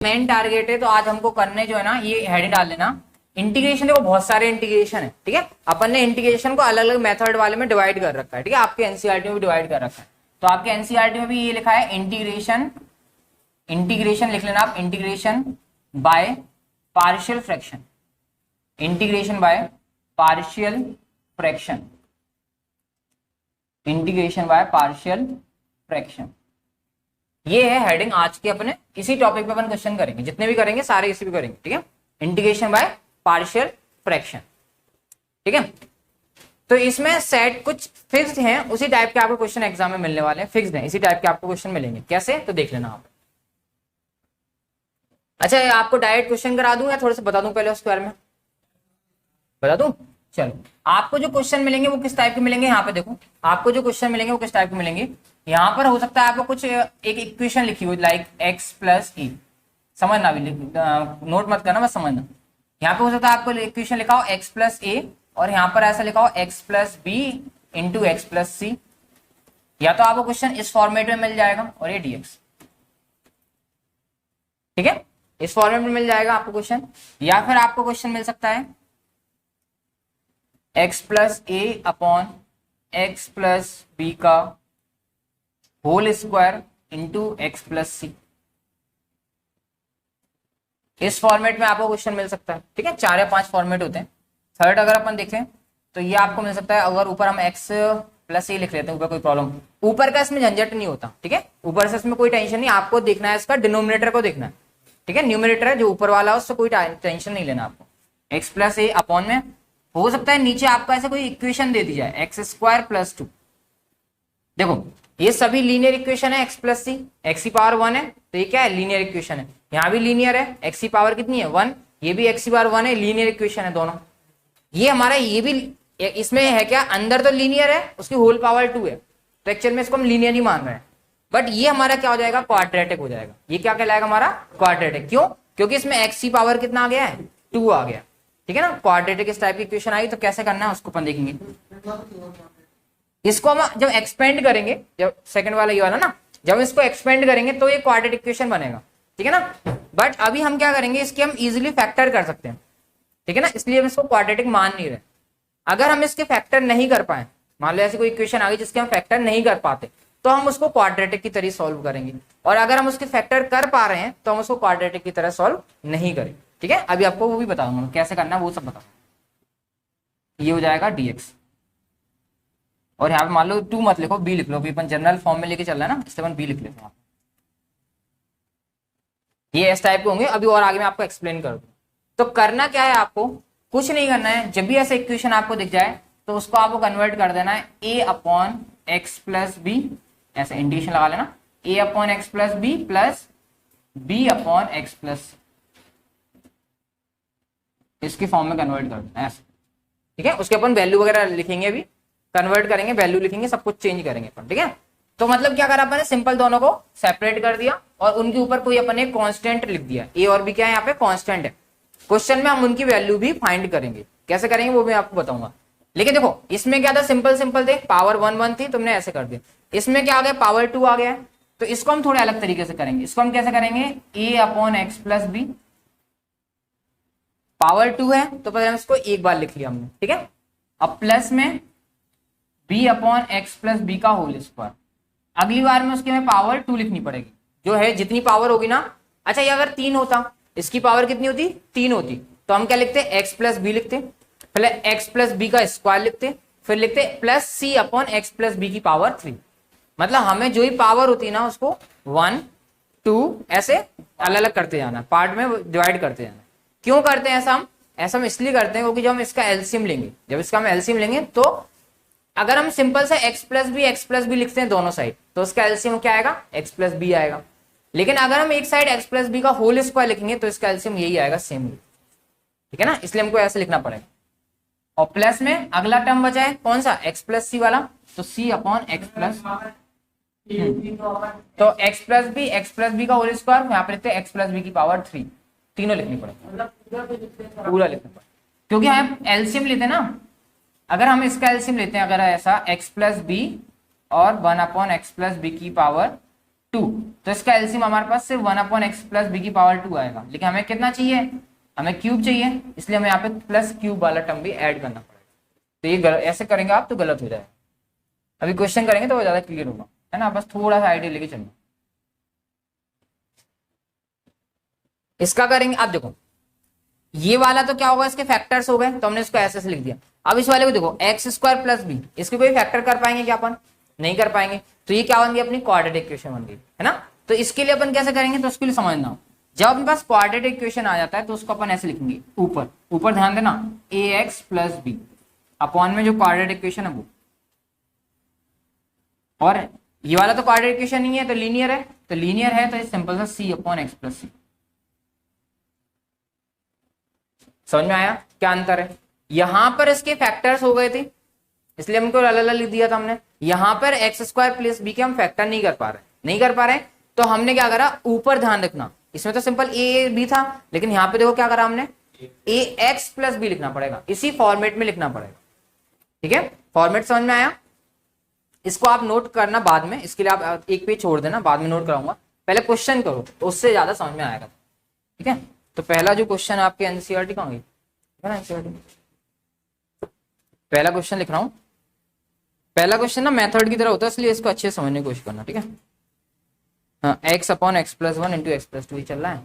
Main target है, तो आज हमको करने जो है ना ये हेड डाल लेना इंटीग्रेशन। देखो बहुत सारे इंटीग्रेशन है, ठीक है। अपन ने इंटीग्रेशन को अलग अलग मेथड वाले में डिवाइड कर रखा है, ठीक है। आपके एनसीईआरटी में भी डिवाइड कर रखा है, तो आपके एनसीईआरटी में भी ये लिखा है इंटीग्रेशन। इंटीग्रेशन लिख लेना आप, integration by partial fraction, integration by partial fraction, integration by partial fraction. ये है हेडिंग आज के अपने। इसी टॉपिक पे अपन क्वेश्चन करेंगे, जितने भी करेंगे सारे इसी पे करेंगे, ठीक है। इंटीग्रेशन बाय पार्शियल फ्रैक्शन, ठीक है। तो इसमें सेट कुछ फिक्स्ड हैं, उसी टाइप के आपको क्वेश्चन एग्जाम में मिलने वाले हैं, फिक्स्ड हैं, इसी टाइप के आपको क्वेश्चन मिलेंगे। कैसे, तो देख लेना आप। अच्छा, आपको डायरेक्ट क्वेश्चन करा दूं या थोड़ा सा बता दूं पहले उसके बारे में? बता दूं, चलो। आपको जो क्वेश्चन मिलेंगे वो किस टाइप के मिलेंगे, यहाँ पे देखो। आपको जो क्वेश्चन मिलेंगे वो किस टाइप के मिलेंगे। यहाँ पर हो सकता है आपको कुछ एक इक्वेशन लिखी हुई लाइक एक्स प्लस ई, समझना भी, नोट मत करना, बस समझना। यहाँ पे हो सकता है आपको इक्वेशन लिखा हो एक्स प्लस ए, और यहाँ पर ऐसा लिखा हो X plus B into x plus C. या तो आपको क्वेश्चन इस फॉर्मेट में मिल जाएगा और ये डीएक्स, ठीक है, इस फॉर्मेट में मिल जाएगा आपको क्वेश्चन। या फिर आपको क्वेश्चन मिल सकता है X plus A upon x plus B का whole square into x plus C. इस फॉर्मेट में आपको क्वेश्चन मिल सकता है, ठीक है। 4 या 5 फॉर्मेट होते हैं। थर्ड अगर अपन देखें तो ये आपको मिल सकता है, अगर ऊपर हम एक्स प्लस ए लिख लेते हैं, ऊपर कोई प्रॉब्लम, ऊपर का इसमें झंझट नहीं होता, ठीक है। ऊपर से इसमें कोई टेंशन नहीं, आपको देखना है इसका डिनोमिनेटर को देखना है, ठीक है। न्यूमिनेटर है जो ऊपर वाला है उससे कोई टेंशन नहीं लेना आपको। एक्स प्लस ए अपॉन में हो सकता है नीचे आपका ऐसे कोई इक्वेशन दे दी जाए एक्स स्क्वायर प्लस 2। देखो ये सभी लीनियर इक्वेशन है, एक्स प्लस सी, एक्स की पावर 1 है, तो ये क्या है, लीनियर इक्वेशन है। यहाँ भी लीनियर है, एक्स की पावर कितनी है 1, ये भी एक्स की पावर 1 है, लीनियर इक्वेशन है दोनों। ये हमारा ये भी इसमें है क्या, अंदर तो लीनियर है, उसकी होल पावर 2 है, तो एक्चुअल में इसको हम लीनियर ही मान रहे हैं। बट ये हमारा क्या हो जाएगा, क्वाड्रेटिक हो जाएगा। ये क्या कहलाएगा हमारा, क्वाड्रेटिक। क्यों, क्योंकि इसमें एक्स की पावर कितना आ गया है, 2 आ गया, ठीक है ना। क्वाड्रेटिक इस टाइप की इक्वेशन आई, तो कैसे करना है उसको अपन देखेंगे। इसको हम जब एक्सपेंड करेंगे, जब सेकंड वाला ये वाला ना, जब हम इसको एक्सपेंड करेंगे तो ये क्वाड्रेटिक इक्वेशन बनेगा, ठीक है ना। बट अभी हम क्या करेंगे, इसके हम इजीली फैक्टर कर सकते हैं, ठीक है ना, इसलिए हम इसको क्वाड्रेटिक मान नहीं रहे। अगर हम इसके फैक्टर नहीं कर पाए, मान लो ऐसी कोई इक्वेशन आ गई जिसके हम फैक्टर नहीं कर पाते, तो हम उसको क्वाड्रेटिक की तरह सॉल्व करेंगे। और अगर हम उसके फैक्टर कर पा रहे हैं तो हम उसको क्वाड्रेटिक की तरह सॉल्व नहीं करेंगे, ठीक है। अभी आपको वो भी बताऊंगा कैसे करना है, वो सब बताऊंगा। ये हो जाएगा डीएक्स, और यहाँ पे मान लो 2 मत लिखो, बी लिख लो, अभी अपन जनरल फॉर्म में लेके चल रहा है ना, इससे अपन बी लिख लेते हैं। ये इस टाइप के होंगे, अभी और आगे मैं आपको एक्सप्लेन कर दूं। तो करना क्या है, आपको कुछ नहीं करना है। जब भी ऐसा इक्वेशन आपको दिख जाए तो उसको आपको कन्वर्ट कर देना है A upon x plus B, ऐसे इंडिकेशन लगा लेना, A upon x plus B plus B upon x plus, इसके फॉर्म में कन्वर्ट कर देना ऐसे, ठीक है। उसके अपन वैल्यू वगैरह लिखेंगे, अभी कन्वर्ट करेंगे, वैल्यू लिखेंगे, सब कुछ चेंज करेंगे अपन, ठीक है। तो मतलब क्या करा अपन ने, सिंपल दोनों को सेपरेट कर दिया और उनके ऊपर कोई अपन ने कांस्टेंट लिख दिया। ए और बी क्या है, यहाँ पे कांस्टेंट है। क्वेश्चन में हम उनकी वैल्यू भी फाइंड करेंगे, कैसे करेंगे वो मैं आपको बताऊंगा। लेकिन देखो इसमें क्या था, सिंपल सिंपल थे, पावर 1 1 थी, तुमने ऐसे कर दिया। इसमें क्या आ गया, पावर 2 आ गया है, तो इसको हम थोड़े अलग तरीके से करेंगे। इसको हम कैसे करेंगे, A upon x plus B, power 2 है तो पहले इसको एक बार लिख लिया हमने, ठीक है। अब प्लस में B upon x plus B का होल स्क्वायर, अगली बार में उसकी हमें पावर 2 लिखनी पड़ेगी, जो है जितनी पावर होगी ना। अच्छा, ये अगर 3 होता, इसकी पावर कितनी होती, 3 होती, तो हम क्या लिखते, एक्स प्लस बी लिखते, पहले एक्स प्लस बी का स्क्वायर लिखते, फिर लिखते प्लस सी अपॉन एक्स प्लस बी की पावर 3। मतलब हमें जो ही पावर होती है ना उसको 1 2 ऐसे अलग अलग करते जाना, पार्ट में डिवाइड करते जाना। क्यों करते हैं ऐसा हम इसलिए करते हैं क्योंकि जब हम इसका एलसीएम लेंगे, जब इसका हम एलसीएम लेंगे, तो अगर हम सिंपल से एक्स प्लस बी लिखते हैं दोनों साइड, तो उसका एलसीएम क्या आएगा, एक्स प्लस बी आएगा। लेकिन अगर हम एक साइड एक्स प्लस बी का होल स्क्वायर लिखेंगे तो इसका एलसीएम यही आएगा, सेम, ठीक है ना। इसलिए हमको ऐसे लिखना पड़ेगा। और प्लस में अगला टर्म बचा है कौन सा, एक्स प्लस सी वाला, तो सी अपॉन एक्स प्लस, तो एक्स प्लस बी का होल स्क्वायर, यहाँ पे लिखते हैं एक्स प्लस बी की पावर 3, तीनों लिखनी पड़ेगी, पूरा लिखना पड़ेगा, क्योंकि हम एलसीएम लेते हैं ना। अगर हम इसका एलसीएम लेते हैं, अगर ऐसा एक्स प्लस बी और 1 अपॉन एक्स प्लस बी की पावर 2, तो इसका एलसीएम हमारे पास सिर्फ 1/x प्लस बी की पावर 2 आएगा, लेकिन हमें कितना चाहिए, हमें क्यूब चाहिए, इसलिए हमें यहाँ पे प्लस क्यूब वाला टर्म भी ऐड करना पड़ेगा। तो ये ऐसे करेंगे आप तो गलत हो जाएगा। अभी क्वेश्चन करेंगे तो वो ज्यादा क्लियर होगा, है ना, बस थोड़ा सा आइडिया लेके चलना। इसका करेंगे, आप देखो ये वाला तो क्या होगा, इसके फैक्टर्स हो गए, तो हमने इसको ऐसे लिख दिया। अब इस वाले को देखो एक्स स्क्वायर प्लस बी, इसके कोई फैक्टर कर पाएंगे क्या अपन, नहीं कर पाएंगे, तो ये क्या बन गई, अपनी क्वाड्रेटिक इक्वेशन बन गई, है ना। तो इसके लिए अपन कैसे करेंगे, तो उसके लिए समझना, जब अपने पास क्वाड्रेटिक इक्वेशन आ जाता है तो उसको अपन ऐसे लिखेंगे, ऊपर ऊपर ध्यान देना, ए एक्स प्लस बी अपॉन में जो क्वाड्रेटिक इक्वेशन है वो, और ये वाला तो क्वाड्रेटिक इक्वेशन नहीं है तो लीनियर है, तो लीनियर है तो ये सिंपल सा सी अपॉन एक्स प्लस सी। समझ में आया क्या अंतर है, यहां पर इसके फैक्टर्स हो गए थे इसलिए हमको अलग अलग लिख दिया था हमने। यहां पर एक्स स्क्वायर प्लस बी के हम फैक्टर नहीं कर पा रहे, तो हमने क्या करा, ऊपर ध्यान रखना, इसमें तो सिंपल ए बी था, लेकिन यहां पे देखो क्या करा हमने, ए एक्स प्लस बी लिखना पड़ेगा, इसी फॉर्मेट में लिखना पड़ेगा, ठीक है। फॉर्मेट समझ में आया, इसको आप नोट करना बाद में, इसके लिए आप एक पेज छोड़ देना, बाद में नोट कराऊंगा, पहले क्वेश्चन करो तो उससे ज्यादा समझ में आएगा, ठीक है। तो पहला जो क्वेश्चन आपके एनसीईआरटी कहाँ गई, पहला क्वेश्चन लिख रहा हूं, पहला क्वेश्चन ना मेथड की तरह होता है, इसलिए इसको अच्छे से समझने की कोशिश करना, ठीक है। हाँ, x upon x plus 1 into x plus 2 चल रहा है,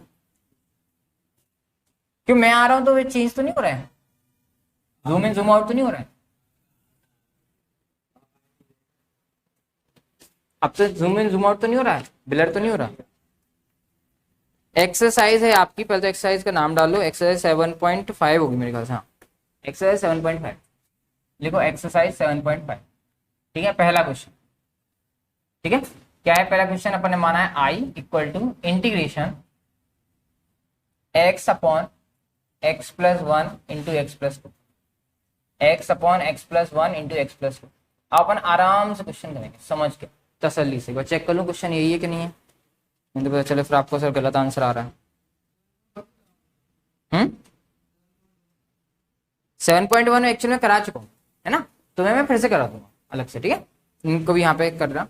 क्यों मैं आ रहा हूं तो वे चेंज तो नहीं हो रहा है, जूम इन जूम आउट तो नहीं हो रहा है, अब तो जूम इन जूम आउट तो नहीं हो रहा है, ब्लर तो नहीं हो रहा। एक्सरसाइज है आपकी, पहले तो एक्सरसाइज का नाम डालो, एक्सरसाइज 7.5 होगी मेरे ख्याल से, हाँ एक्सरसाइज 7.5 लिखो, एक्सरसाइज 7.5, ठीक है। पहला क्वेश्चन, ठीक है, क्या है पहला क्वेश्चन, अपन ने माना है I equal to integration x upon x plus 1 into x plus 2, x upon x plus 1 into x plus 2। अपन आराम से क्वेश्चन करेंगे समझ के, तसल्ली से, चेक कर लो क्वेश्चन यही है कि नहीं है, नहीं तो पता चले फिर आपको सर गलत आंसर आ रहा है। 7.1 एक्चुअल में करा चुका हूँ, है ना, तो मैं फिर से करा दूंगा अलग से, ठीक है। इनको भी यहाँ पे कर रहा,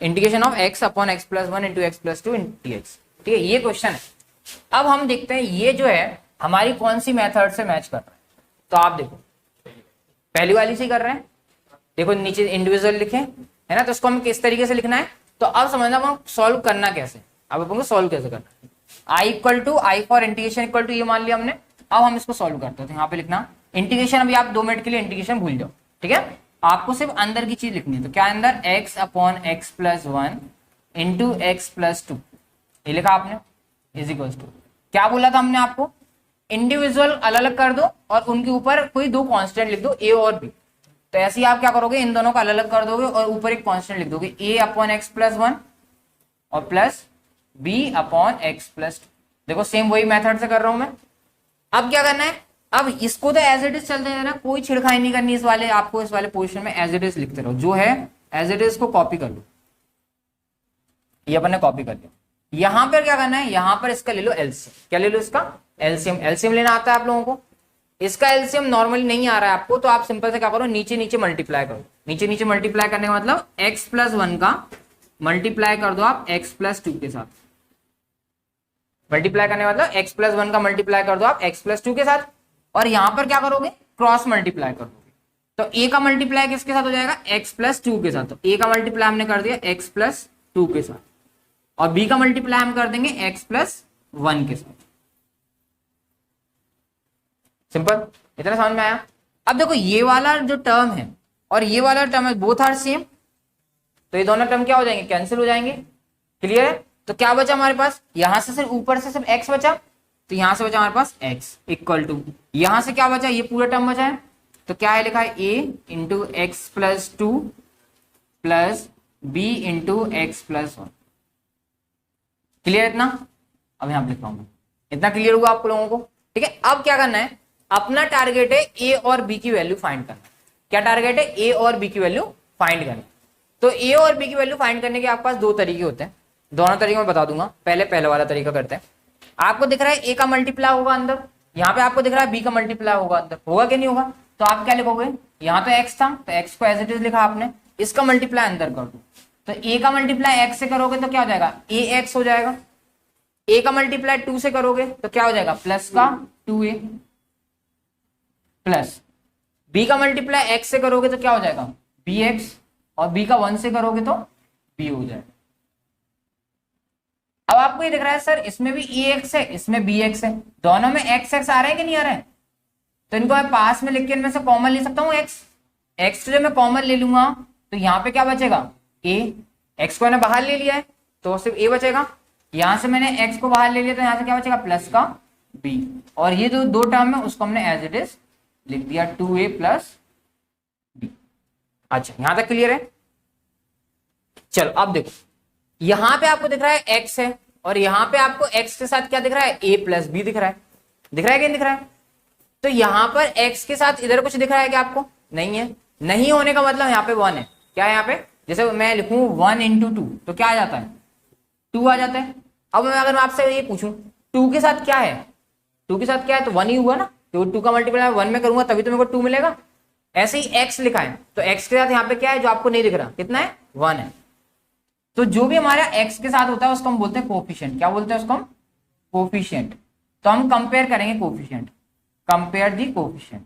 integration of x upon x plus 1 into x plus 2 into x, ठीक है, ये क्वेश्चन है। अब हम देखते हैं ये जो है हमारी कौन सी मेथड से मैच कर रहा है, तो आप देखो पहली वाली से कर रहे हैं, देखो नीचे इंडिविजुअल लिखे, है ना, तो उसको हम किस तरीके से लिखना है, तो अब समझना हम सॉल्व करना कैसे, अब अपन को सॉल्व कैसे करना है। I equal to I for integration equal to ये मान लिया हमने, अब हम इसको सॉल्व करते हैं, यहाँ पे लिखना इंटीग्रेशन, अभी आप 2 मिनट के लिए इंटीग्रेशन भूल जाओ, ठीक है, आपको सिर्फ अंदर की चीज लिखनी है, तो क्या अंदर x upon x plus 1 into x plus 2, ये लिखा आपने, इज इक्वल टू, क्या बोला था हमने आपको, इंडिविजुअल अलग अलग कर दो और उनके ऊपर कोई 2 कांस्टेंट लिख दो, ए और बी, तो ऐसे ही आप क्या करोगे, इन दोनों को अलग अलग कर दोगे और ऊपर एक कांस्टेंट लिख दोगे, ए अपॉन एक्स प्लस 1 और plus B upon x plus 2। देखो सेम वही मेथड से कर रहा हूं मैं। अब क्या करना है, अब इसको तो एज इट इज चलते रहना, कोई छिड़खाई नहीं करनी इस वाले, आपको इस वाले पोजीशन में एज इट इज लिखते रहो, जो है एज इट इज को कॉपी कर लो, ये अपन ने कॉपी कर लिया। यहां पर क्या करना है, यहां पर इसका ले लो एलसीएम, क्या ले लो इसका एलसीएम, एलसीएम लेना आता है आप लोगों को, इसका एलसीएम नॉर्मली नहीं आ रहा है आपको, तो आप सिंपल से क्या करो, नीचे नीचे मल्टीप्लाई करो, नीचे नीचे मल्टीप्लाई करने का मतलब एक्स प्लस 1 का मल्टीप्लाई कर दो आप एक्स प्लस 2 के साथ, मल्टीप्लाई करने का मतलब एक्स प्लस 1 का मल्टीप्लाई कर दो आप एक्स प्लस 2 के साथ, और यहां पर क्या करोगे, क्रॉस मल्टीप्लाई कर दोगे, तो ए का मल्टीप्लाई किसके साथ हो जाएगा, एक्स प्लस 2 के साथ, तो ए का मल्टीप्लाई हमने कर दिया एक्स प्लस 2 के साथ, और बी का मल्टीप्लाई हम कर देंगे एक्स प्लस 1 के साथ, सिंपल, इतना समझ में आया। अब देखो ये वाला जो टर्म है और ये वाला टर्म है, बोथ आर सेम, तो ये दोनों टर्म क्या हो जाएंगे, कैंसिल हो जाएंगे, क्लियर है। तो क्या बचा हमारे पास, यहां से सिर्फ ऊपर से सिर्फ x बचा, तो यहां से बचा हमारे पास x इक्वल टू, यहां से क्या बचा, ये पूरा टर्म बचा है, तो क्या है लिखा है a into x plus 2 plus B into x plus 1, clear इतना। अब यहां पर लिख रहा हूं, इतना क्लियर हुआ आप लोगों को, ठीक है। अब क्या करना है, अपना टारगेट है ए और बी की वैल्यू फाइंड करना, क्या टारगेट है, ए और बी की वैल्यू फाइंड करना। तो ए और बी की वैल्यू फाइंड करने के आपके पास 2 तरीके होते हैं, दोनों तरीके में बता दूंगा, पहले वाला तरीका करते हैं। आपको दिख रहा है ए का मल्टीप्लाई होगा अंदर, यहाँ पे आपको दिख रहा है बी का मल्टीप्लाई होगा अंदर, होगा कि नहीं होगा, तो आप क्या लिखोगे, यहाँ तो एक्स था तो एक्स को एज इट इज लिखा आपने, इसका मल्टीप्लाई अंदर कर दो, तो a का मल्टीप्लाई x से करोगे तो क्या हो जाएगा ax हो जाएगा, a का मल्टीप्लाई 2 से करोगे तो क्या हो जाएगा प्लस का 2a, प्लस b का मल्टीप्लाई x से करोगे तो क्या हो जाएगा bx, और b का 1 से करोगे तो b हो जाएगा। अब आपको ये दिख रहा है सर इसमें भी ax है इसमें bx है, दोनों में x x आ रहे हैं कि नहीं आ रहे हैं, तो इनको मैं पास में लिख के इनमें से कॉमन ले सकता हूँ x से जब मैं कॉमन ले लूंगा तो यहाँ पे क्या बचेगा a, x को मैंने बाहर ले लिया है तो सिर्फ a बचेगा, यहां से मैंने x को बाहर ले लिया तो यहां से क्या बचेगा प्लस का b, और ये जो दो टर्म है उसको हमने एज इट इज लिख दिया 2a प्लस b। अच्छा यहां तक क्लियर है। चलो अब देखो यहां पे आपको दिख रहा है x है और यहां पे आपको x के साथ क्या दिख रहा है a प्लस b दिख रहा है, दिख रहा है कि नहीं दिख रहा है, तो यहां पर x के साथ इधर कुछ दिख रहा है क्या आपको, नहीं है, नहीं होने का मतलब यहाँ पे 1 है, क्या है यहाँ पे, जैसे मैं लिखूं 1 इंटू 2 तो क्या आ जाता है 2 आ जाता है। अब मैं अगर मैं आपसे ये पूछूं 2 के साथ क्या है, 2 के साथ क्या है तो 1 ही हुआ ना, तो 2 का मल्टीप्लाई 1 में करूंगा तभी तो मेरे को 2 मिलेगा। ऐसे ही x लिखा है तो x के साथ यहाँ पे क्या है जो आपको नहीं दिख रहा कितना है 1 है, तो जो भी हमारा x के साथ होता है उसको हम बोलते हैं कोफिशिएंट, क्या बोलते हैं उसको हम कोफिशिएंट। तो हम कंपेयर करेंगे कोफिशिएंट, कंपेयर दी कोफिशिएंट,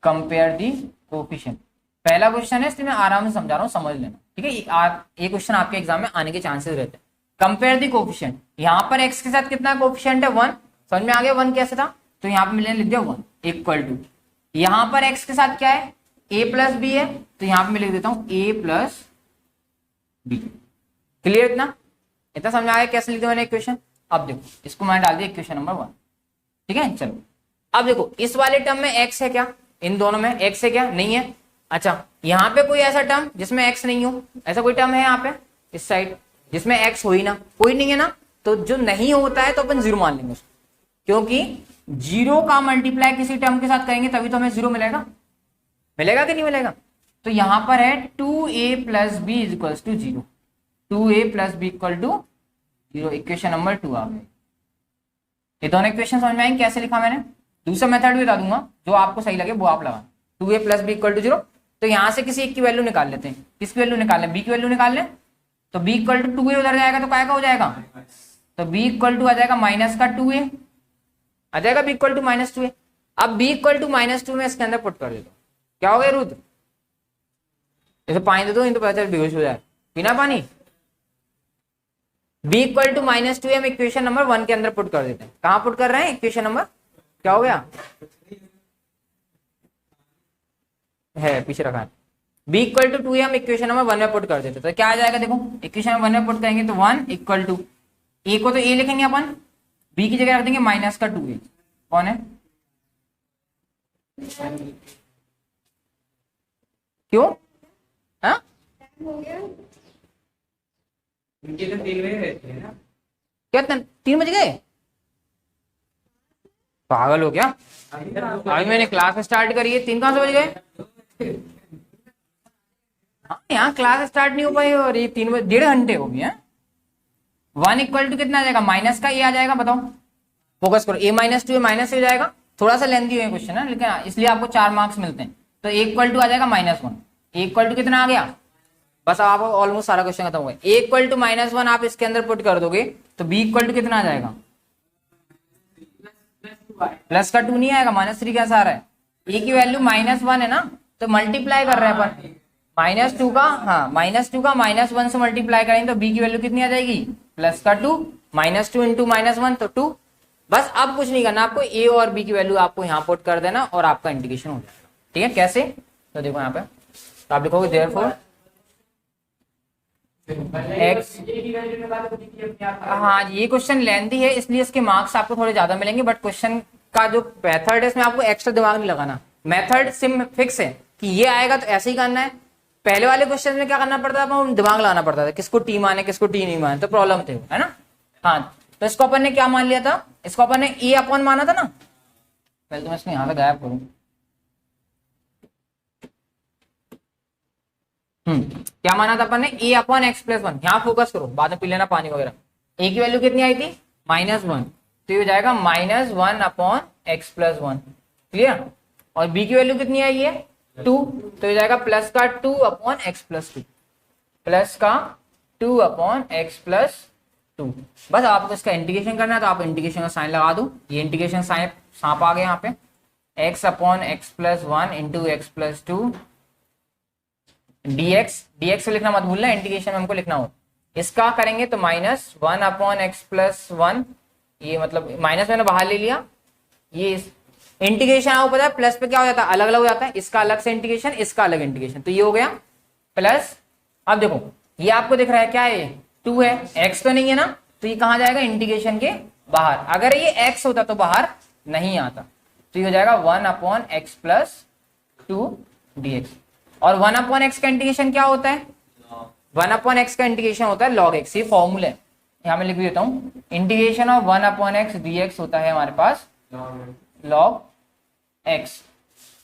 कंपेयर दी कोफिशिएंट। पहला क्वेश्चन है इसलिए मैं आराम से समझा रहा हूं, समझ लेना ठीक है, ये क्वेश्चन आपके एग्जाम में आने के चांसेस रहते हैं। कंपेयर दी कोफिशिएंट, यहां पर x के साथ कितना कोफिशिएंट है 1, समझ में आ गया 1 कैसे था, तो यहाँ पे मैंने लिख दिया 1 इक्वल टू, यहां पर x के साथ क्या है a प्लस b है तो यहाँ पे मैं लिख देता हूं a प्लस b। क्लियर, इतना समझ आ गया कैसे लिखा मैंने इक्वेशन। अब देखो इसको मैंने डाल दिया इक्वेशन नंबर 1, ठीक है। चलो अब देखो इस वाले टर्म में x है क्या, इन दोनों में x है क्या, नहीं है। अच्छा यहाँ पे कोई ऐसा टर्म जिसमें x नहीं हो, ऐसा कोई टर्म है यहाँ पे इस साइड जिसमें x हो ही ना, कोई नहीं है ना, तो जो नहीं होता है तो अपन 0 मान लेंगे उसको, क्योंकि 0 का मल्टीप्लाई किसी टर्म के साथ करेंगे तभी तो हमें 0 मिलेगा, मिलेगा कि नहीं मिलेगा। तो यहां पर है 2a plus B is equal to 0, 2a plus B equal to 0, equation number 2 आ गई। ये दोनों इक्वेशन समझ में आएंगे कैसे लिखा मैंने, दूसरा मेथड भी बता दूंगा जो आपको सही लगे वो आप लगा, 2a plus B equal to 0। तो यहां से किसी एक की वैल्यू निकाल लेते हैं, किसकी वैल्यू निकाल लें, बी की वैल्यू निकाल लें, तो b इक्वल टू 2a उधर जाएगा तो काय का हो जाएगा, तो b इक्वल टू आ जाएगा माइनस का 2a आ जाएगा, b equal to minus 2a। अब b इक्वल टू माइनस 2 में इसके अंदर पुट कर देता हूं, क्या हो गया रुद्र, जैसे पानी दे दो इन तो पता चल बेहोश हो जाए, बिना पानी। b इक्वल टू माइनस 2 हम इक्वेशन नंबर 1 के अंदर पुट कर देते हैं, कहां पुट कर रहे हैं इक्वेशन नंबर, क्या हो गया है पीछे रखा है, b इक्वल टू 2 हम इक्वेशन नंबर 1 में पुट कर देते हैं, तो क्या आ जाएगा देखो इक्वेशन नंबर 1 में पुट करेंगे तो 1 इक्वल टू a को तो a लिखेंगे अपन, b की जगह रख देंगे माइनस का 2a, कौन है क्यों हाँ क्या 3 बज गए, पागल हो क्या, अभी मैंने क्लास स्टार्ट करी है, 3 कहां से बज गए, हाँ यहाँ क्लास स्टार्ट नहीं हो पाई और ये 3 बजे 1.5 घंटे हो गए। 1 इक्वल टू कितना आ जाएगा माइनस का ए आ जाएगा, बताओ फोकस करो, a माइनस 2 माइनस हो जाएगा, थोड़ा सा लेंथी है क्वेश्चन है लेकिन इसलिए आपको 4 मार्क्स मिलते हैं। तो a इक्वल टू आ जाएगा -1, a इक्वल टू कितना आ गया, बस आप ऑलमोस्ट सारा क्वेश्चन खत्म हो गया। a इक्वल टू -1 आप इसके अंदर पुट कर दोगे तो b इक्वल टू कितना आ जाएगा, प्लस का 2 नहीं आएगा, -3 कैसा आ रहा है, a की वैल्यू -1 है ना, तो मल्टीप्लाई कर रहे हैं अपन -2 का, हाँ -2 का -1 से मल्टीप्लाई करेंगे तो b की वैल्यू कितनी आ जाएगी प्लस का 2, -2 इंटू -1 तो 2। बस अब कुछ नहीं करना आपको, a और b की वैल्यू आपको यहाँ पुट कर देना और आपका इंटीग्रेशन हो जाएगा, ठीक है। कैसे, तो देखो यहाँ पे तो आप लिखोगे देयरफॉर x, हाँ ये क्वेश्चन लेंथी है इसलिए इसके मार्क्स आपको थोड़े ज्यादा मिलेंगे, बट क्वेश्चन का जो मेथड है इसमें आपको एक्स्ट्रा दिमाग नहीं लगाना, मेथड सिम फिक्स है कि ये आएगा तो ऐसे ही करना है। पहले वाले क्वेश्चन में क्या करना पड़ता था, दिमाग लगाना पड़ता था, किसको टी माने किसको टी नहीं माने, तो प्रॉब्लम थे है ना। हाँ तो इसको अपन ने क्या मान लिया था, इसको अपन ने ए अपॉन माना था ना, पहले तो मैं इसको यहाँ से गायब करूं, क्या माना था अपन ने, ए अपॉन एक्स प्लस 1, यहाँ फोकस करो बाद में पी लेना पानी वगैरह। ए की वैल्यू कितनी आई थी -1, तो ये हो जाएगा -1 अपॉन एक्स प्लस 1, क्लियर। और बी की वैल्यू कितनी आई है 2, तो हो जाएगा प्लस का 2 अपॉन एक्स प्लस 2, प्लस का 2 अपॉन एक्स प्लस 2। बस आपको इसका इंटीग्रेशन करना है तो आप इंटीग्रेशन का साइन लगा दो, ये इंटीग्रेशन साइन सांप आ गया यहाँ पे, x upon x plus 1 into x plus 2 dx, dx लिखना मत भूलना, इंटीग्रेशन में हमको लिखना हो। इसका करेंगे तो माइनस 1 अपॉन एक्स प्लस 1, ये मतलब माइनस मैंने बाहर ले लिया, ये इंटीग्रेशन आपको पता है प्लस पे क्या हो जाता है, अलग अलग हो जाता है, इसका अलग से इंटीग्रेशन, इसका अलग इंटीग्रेशन, तो ये हो गया प्लस। अब देखो ये आपको दिख रहा है क्या है, 2 है, x तो नहीं है ना, तो ये कहां जाएगा, इंटीग्रेशन के बाहर। अगर ये x होता तो बाहर नहीं आता, तो ये हो जाएगा 1 अपॉन एक्स प्लस 2 dx। और 1 अपॉन एक्स का इंटीग्रेशन क्या होता है, 1 अपॉन एक्स का इंटीग्रेशन होता है log x, ये फॉर्मूला है, यहां मैं लिख देता हूं, integration of 1 upon x dx होता है हमारे पास log x।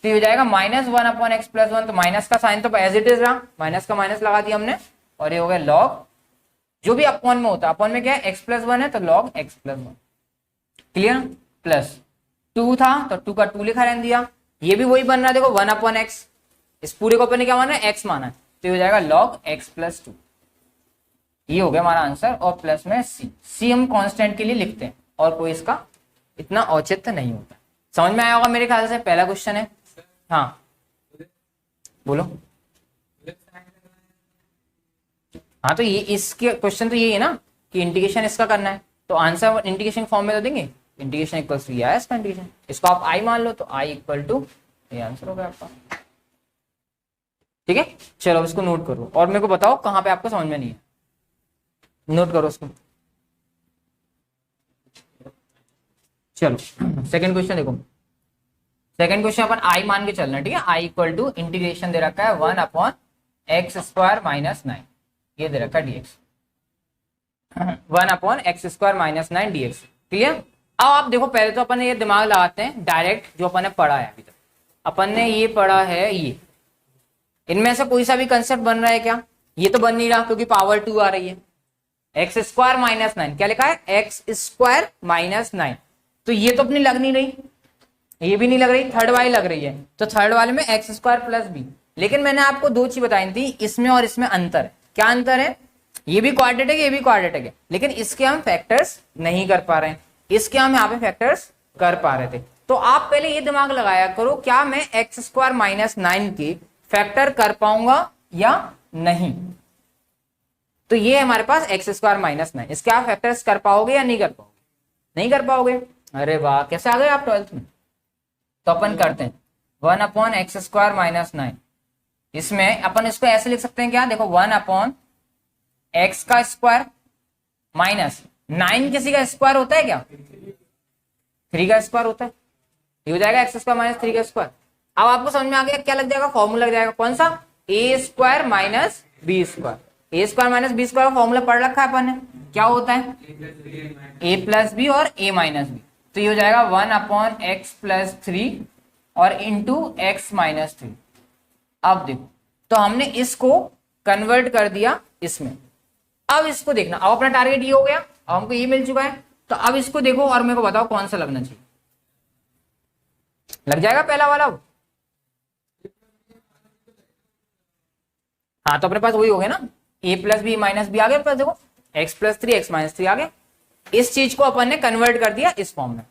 तो ये हो जाएगा माइनस 1 अपॉन एक्स प्लस 1, तो माइनस का साइन तो एज इट इज रहा, माइनस का माइनस लगा दिया हमने, और ये हो गया log, जो भी अपॉन में होता है, अपॉन में क्या है x प्लस 1 है तो log x plus 1, clear. Plus 2 था तो 2 का 2 लिखा रहने दिया, ये भी वही बन रहा है, देखो 1 अपॉन एक्स, इस पूरे को अपन ने क्या माना है, x माना है, तो ये हो जाएगा log x प्लस 2, ये हो गया हमारा आंसर। और प्लस में c हम कांस्टेंट के लिए लिखते हैं और कोई इसका इतना औचित्य नहीं होता। समझ में आया होगा मेरे ख्याल से, पहला क्वेश्चन है। हाँ बोलो। हाँ तो ये इसके क्वेश्चन तो यही है ना कि इंटीग्रेशन इसका करना है, तो आंसर इंटीग्रेशन फॉर्म में तो देंगे, इंटीग्रेशन इक्वल्स टू है इसका इंटीग्रेशन, इसको आप आई मान लो तो आई इक्वल टू, ये आंसर हो गया आपका। ठीक है, चलो इसको नोट करो और मेरे को बताओ कहाँ पे आपको समझ में नहीं है, नोट करो उसको। चलो सेकंड क्वेश्चन देखो, सेकंड क्वेश्चन अपन आई मान के चलना, ठीक है, आई इक्वल टू इंटीग्रेशन दे रखा है 1 अपॉन एक्स स्क्वायर माइनस 9, ये दे रखा है dx, 1 upon x square minus 9 dx, clear. अब आप देखो पहले तो अपन ने ये दिमाग लगाते हैं डायरेक्ट जो अपन ने पढ़ा है अभी तक, अपन ने ये पढ़ा है, ये इनमें से कोई सा भी कंसेप्ट बन रहा है क्या, ये तो बन नहीं रहा क्योंकि पावर 2 आ रही है, एक्स स्क्वायर माइनस 9 क्या लिखा है, एक्स स्क्वायर माइनस 9, तो ये तो अपनी लग नहीं रही, ये भी नहीं लग रही, थर्ड वाली लग रही है, तो थर्ड वाले में एक्स स्क्वायर प्लस बी। लेकिन मैंने आपको दो चीज बताई थी, इसमें और इसमें अंतर है। क्या अंतर है, ये भी क्वाड्रेटिक है, ये भी क्वाड्रेटिक है, लेकिन इसके हम फैक्टर्स नहीं कर पा रहे हैं, इसके हम यहाँ पे फैक्टर्स कर पा रहे थे। तो आप पहले ये दिमाग लगाया करो, क्या मैं एक्स स्क्वायर माइनस 9 के फैक्टर कर पाऊंगा या नहीं। तो ये हमारे पास एक्स स्क्वायर माइनस 9, इसके आप फैक्टर्स कर पाओगे या नहीं कर पाओगे, नहीं कर पाओगे। अरे वाह, कैसे आ गए आप 12th में। तो अपन करते हैं 1 अपॉन एक्स स्क्वायर माइनस 9, इसमें अपन इसको ऐसे लिख सकते हैं क्या, देखो 1 अपॉन एक्स का स्क्वायर माइनस 9 किसी का स्क्वायर होता है क्या, 3 का स्क्वायर होता है, ये हो जाएगा एक्स स्क्वायर माइनस 3 का स्क्वायर। अब आपको समझ में आ गया क्या लग जाएगा, फॉर्मूला लग जाएगा कौन सा, ए स्क्वायर माइनस बी स्क्वायर। ए स्क्वायर माइनस बी स्क्वायर का फॉर्मूला पढ़ रखा है अपन ने, क्या होता है ए प्लस बी और ए माइनस बी, तो ये हो जाएगा 1 अपॉन एक्स प्लस 3 और इंटू एक्स माइनस 3। अब देखो तो हमने इसको कन्वर्ट कर दिया इसमें, अब इसको देखना, अब अपना टारगेट ये हो गया, अब हमको ये मिल चुका है, तो अब इसको देखो और मेरे को बताओ कौन सा लगना चाहिए, लग जाएगा पहला वाला। हाँ तो अपने पास वही हो गया ना, ए प्लस बी माइनस बी आ गया, प्लस देखो एक्स प्लस 3 एक्स माइनस 3 आ गया, इस चीज को अपन ने कन्वर्ट कर दिया इस फॉर्म में।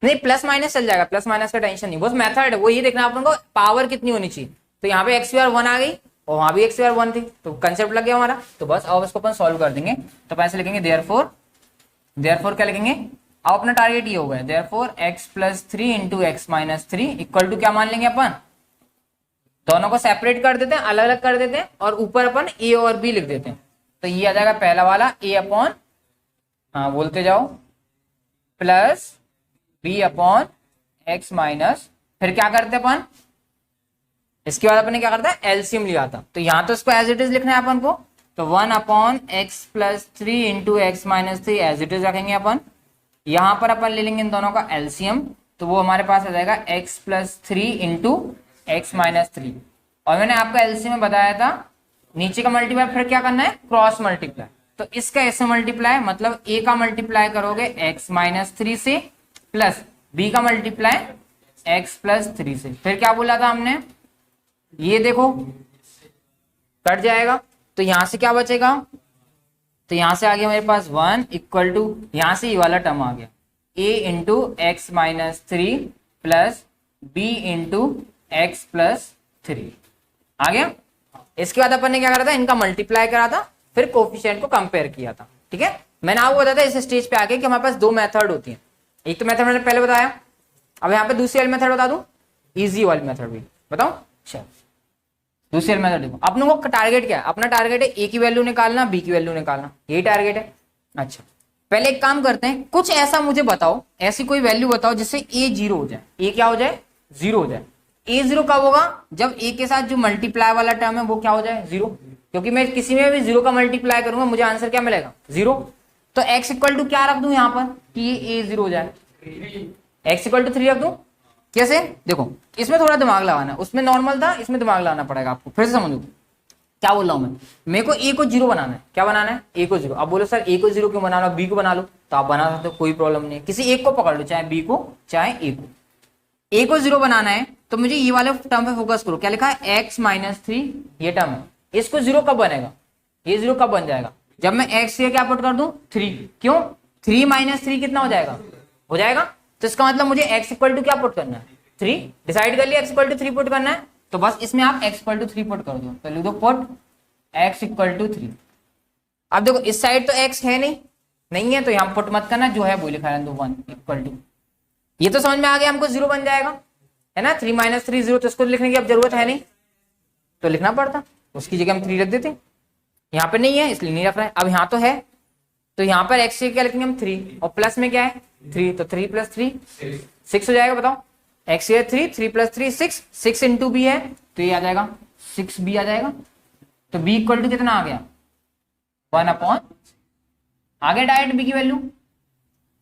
नहीं प्लस माइनस चल जाएगा, प्लस माइनस का टेंशन नहीं, बस मेथड है वो, ये देखना अपन को पावर कितनी होनी चाहिए, तो यहाँ पे एक्स स्क्वायर 1 आ गई और वहां भी एक्स स्क्वायर 1 थी, तो कंसेप्ट लग गया हमारा। तो बस अब इसको अपन सॉल्व कर देंगे, तो पैसे लिखेंगे देयरफॉर क्या लिखेंगे, अब अपना टारगेट ये हो गया, therefore X plus 3 into X minus 3 equal to क्या मान लेंगे अपन, दोनों को सेपरेट कर देते हैं, अलग अलग कर देते हैं और ऊपर अपन ए और बी लिख देते हैं, तो ये आ जाएगा पहला वाला ए अपॉन, हाँ बोलते जाओ, plus B upon X minus, फिर क्या करते अपन, इसके बाद अपन ने क्या करता है एलसीएम लिया था, तो यहां तो इसको एज इट इज लिखना है अपन को, तो 1 upon x plus 3 into X minus 3 as it is रखेंगे अपन, यहां पर अपन ले लेंगे इन दोनों का एलसीएम, तो वो हमारे पास आ जाएगा x plus 3 into X minus 3, और मैंने आपको एलसीएम में बताया था नीचे का मल्टीप्लाई फिर क्या करना है क्रॉस मल्टीप्लाई, तो इसका ऐसे मल्टीप्लाई मतलब ए का मल्टीप्लाई करोगे एक्स माइनस 3 से, प्लस बी का मल्टीप्लाई एक्स प्लस 3 से। फिर क्या बोला था हमने, ये देखो कट जाएगा तो यहां से क्या बचेगा, तो यहां से आ गया मेरे पास 1 इक्वल टू, यहां से ये वाला टर्म आ गया a into X minus 3 plus b into x plus 3 आ गया। इसके बाद अपन ने क्या करा था, इनका मल्टीप्लाई करा था, फिर कोफिशिएंट को कंपेयर किया था। ठीक है, मैंने आपको बताया था इस स्टेज पे आके कि हमारे पास दो मेथड होती हैं। एक तो मेथड मैंने पहले बताया, अब यहाँ पे दूसरी वाली मेथड बता दूं, इजी वाली मेथड भी बताऊं। चल दूसरी वाली मेथड देखो, अपनों को टारगेट क्या है, अपना टारगेट है ए की वैल्यू निकालना, बी की वैल्यू निकालना, यही टारगेट है। अच्छा पहले एक काम करते हैं, कुछ ऐसा मुझे बताओ, ऐसी कोई वैल्यू बताओ जिससे ए 0 हो जाए, ए क्या हो जाए, 0 हो जाए। ए 0 कब होगा, जब ए के साथ जो मल्टीप्लाई वाला टर्म है वो क्या हो जाए, 0, क्योंकि मैं किसी में भी 0 का मल्टीप्लाई करूंगा मुझे आंसर क्या मिलेगा, 0। तो x इक्वल टू क्या रख दूं यहाँ पर कि ये a 0 हो जाए, x इक्वल टू 3 रख दूं। कैसे, देखो इसमें थोड़ा दिमाग लगाना, उसमें नॉर्मल था, इसमें दिमाग लगाना पड़ेगा आपको। फिर से समझो क्या बोल रहा हूं मैं, मेरे को a को 0 बनाना है, क्या बनाना है, a को 0। अब बोलो सर a को 0 क्यों बनाना, b को बना लो, तो आप बना सकते हो, कोई प्रॉब्लम नहीं है, किसी एक को पकड़ लो, चाहे b को चाहे a को। a को 0 बनाना है तो मुझे ये वाले टर्म पे फोकस करो, क्या लिखा है x माइनस 3, ये टर्म है, इसको 0 कब बनेगा, ये 0 कब बन जाएगा, जब मैं x के क्या पुट कर दूं, 3। क्यों, 3 माइनस 3 कितना हो जाएगा, हो जाएगा। तो इसका मतलब मुझे x इक्वल टू क्या पुट करना है, 3। डिसाइड कर लिया x इक्वल टू 3 पुट करना है, तो बस इसमें आप x इक्वल टू 3 पुट कर दो, तो लिख दो पुट x इक्वल टू 3। अब देखो इस साइड तो x है नहीं है, तो यहां पुट मत करना, जो है वो लिखा है 1 इक्वल टू, ये तो समझ में आ गया हमको 0 बन जाएगा, है ना। 3 माइनस 3 0, तो इसको लिखने की अब जरूरत है नहीं, तो लिखना पड़ता, उसकी जगह हम 3 रख देते, यहाँ पे नहीं है इसलिए नहीं रख रहे हैं। अब यहाँ तो है, तो यहाँ पर x क्या लिखेंगे हम, 3, और प्लस में क्या है 3, तो 3 प्लस 3 6 हो जाएगा। बताओ x है 3, 3 प्लस 3 6, 6 इंटू बी है, तो ये आ जाएगा 6b आ जाएगा। तो b इक्वल टू कितना आ गया, 1 अपॉन, आ गया डायरेक्ट b की वैल्यू,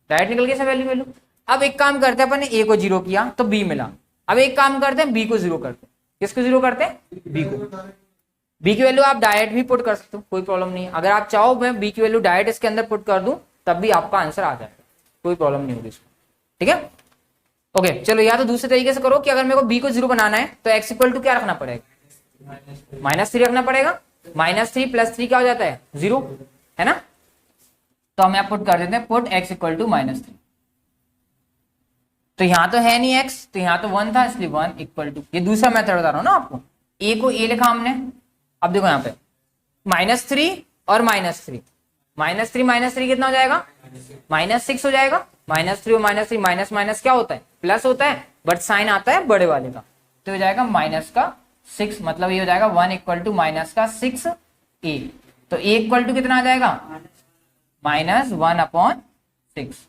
डायरेक्ट निकल गया वैल्यू वैल्यू। अब एक काम करते हैं, अपन ने a को 0 किया तो b मिला, अब एक काम करते हैं b को 0 करते हैं, किसको 0 करते हैं, b को। b की वैल्यू आप डायरेक्ट भी पुट कर सकते हो, कोई प्रॉब्लम नहीं है, अगर आप चाहो मैं b की वैल्यू डायरेक्ट इसके अंदर पुट कर दूं तब भी आपका आंसर आ जाएगा, कोई प्रॉब्लम नहीं होगी इसको। ठीक है, ओके चलो, या तो दूसरे तरीके से करो कि अगर मेरे को b को 0 बनाना है तो x इक्वल टू क्या रखना पड़ेगा, -3 रखना पड़ेगा, -3 प्लस 3 क्या हो जाता है 0, है ना। तो हम यहाँ पुट कर देते हैं, पुट x इक्वल टू -3। तो यहाँ तो है नहीं x, तो यहाँ तो 1 था, इसलिए 1 इक्वल टू, ये दूसरा मेथड बता रहा हूँ ना आपको, a को a लिखा हमने। अब देखो यहाँ पे -3 और -3, -3 कितना हो जाएगा, -6 हो जाएगा। -3 और -3 माइनस माइनस क्या होता है, प्लस होता है, बट साइन आता है बड़े वाले का, तो हो जाएगा -6, मतलब ये हो जाएगा 1 इक्वल टू -6a। तो a इक्वल टू कितना आ जाएगा, -1 अपॉन 6।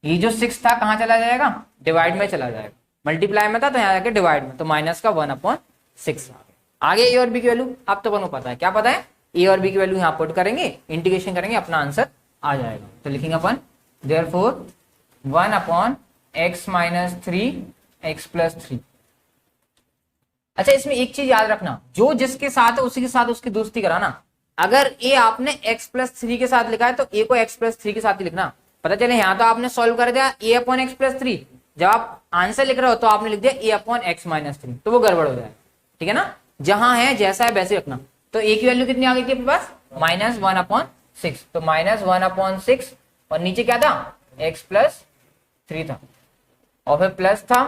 ये जो 6 था कहाँ चला जाएगा, डिवाइड में चला जाएगा, मल्टीप्लाई में था तो यहाँ जाके डिवाइड में, तो -1 अपॉन 6 आगे ए और बी की वैल्यू अब तो को पता है, क्या पता है, ए और बी की वैल्यू यहाँ पुट करेंगे, इंटीग्रेशन करेंगे, अपना आंसर आ जाएगा। तो लिखेंगे अपन therefore 1 upon x minus 3 x plus 3। अच्छा इसमें एक चीज याद रखना, जो जिसके साथ है उसी के साथ उसकी दोस्ती कराना। अगर ए आपने x प्लस 3 के साथ लिखा है तो ए को x प्लस 3 के साथ ही लिखना। पता चले यहाँ तो आपने सॉल्व कर दिया a अपॉन एक्स प्लस 3, जब आप आंसर लिख रहे हो तो आपने लिख दिया a अपॉन एक्स माइनस 3, तो वो गड़बड़ हो जाएगा। ठीक है ना, जहां है जैसा है वैसे रखना। तो a की वैल्यू कितनी आ गई थी अपने पास, -1 अपॉन 6, तो -1 अपॉन 6, और नीचे क्या था, x प्लस 3 था, और फिर प्लस था,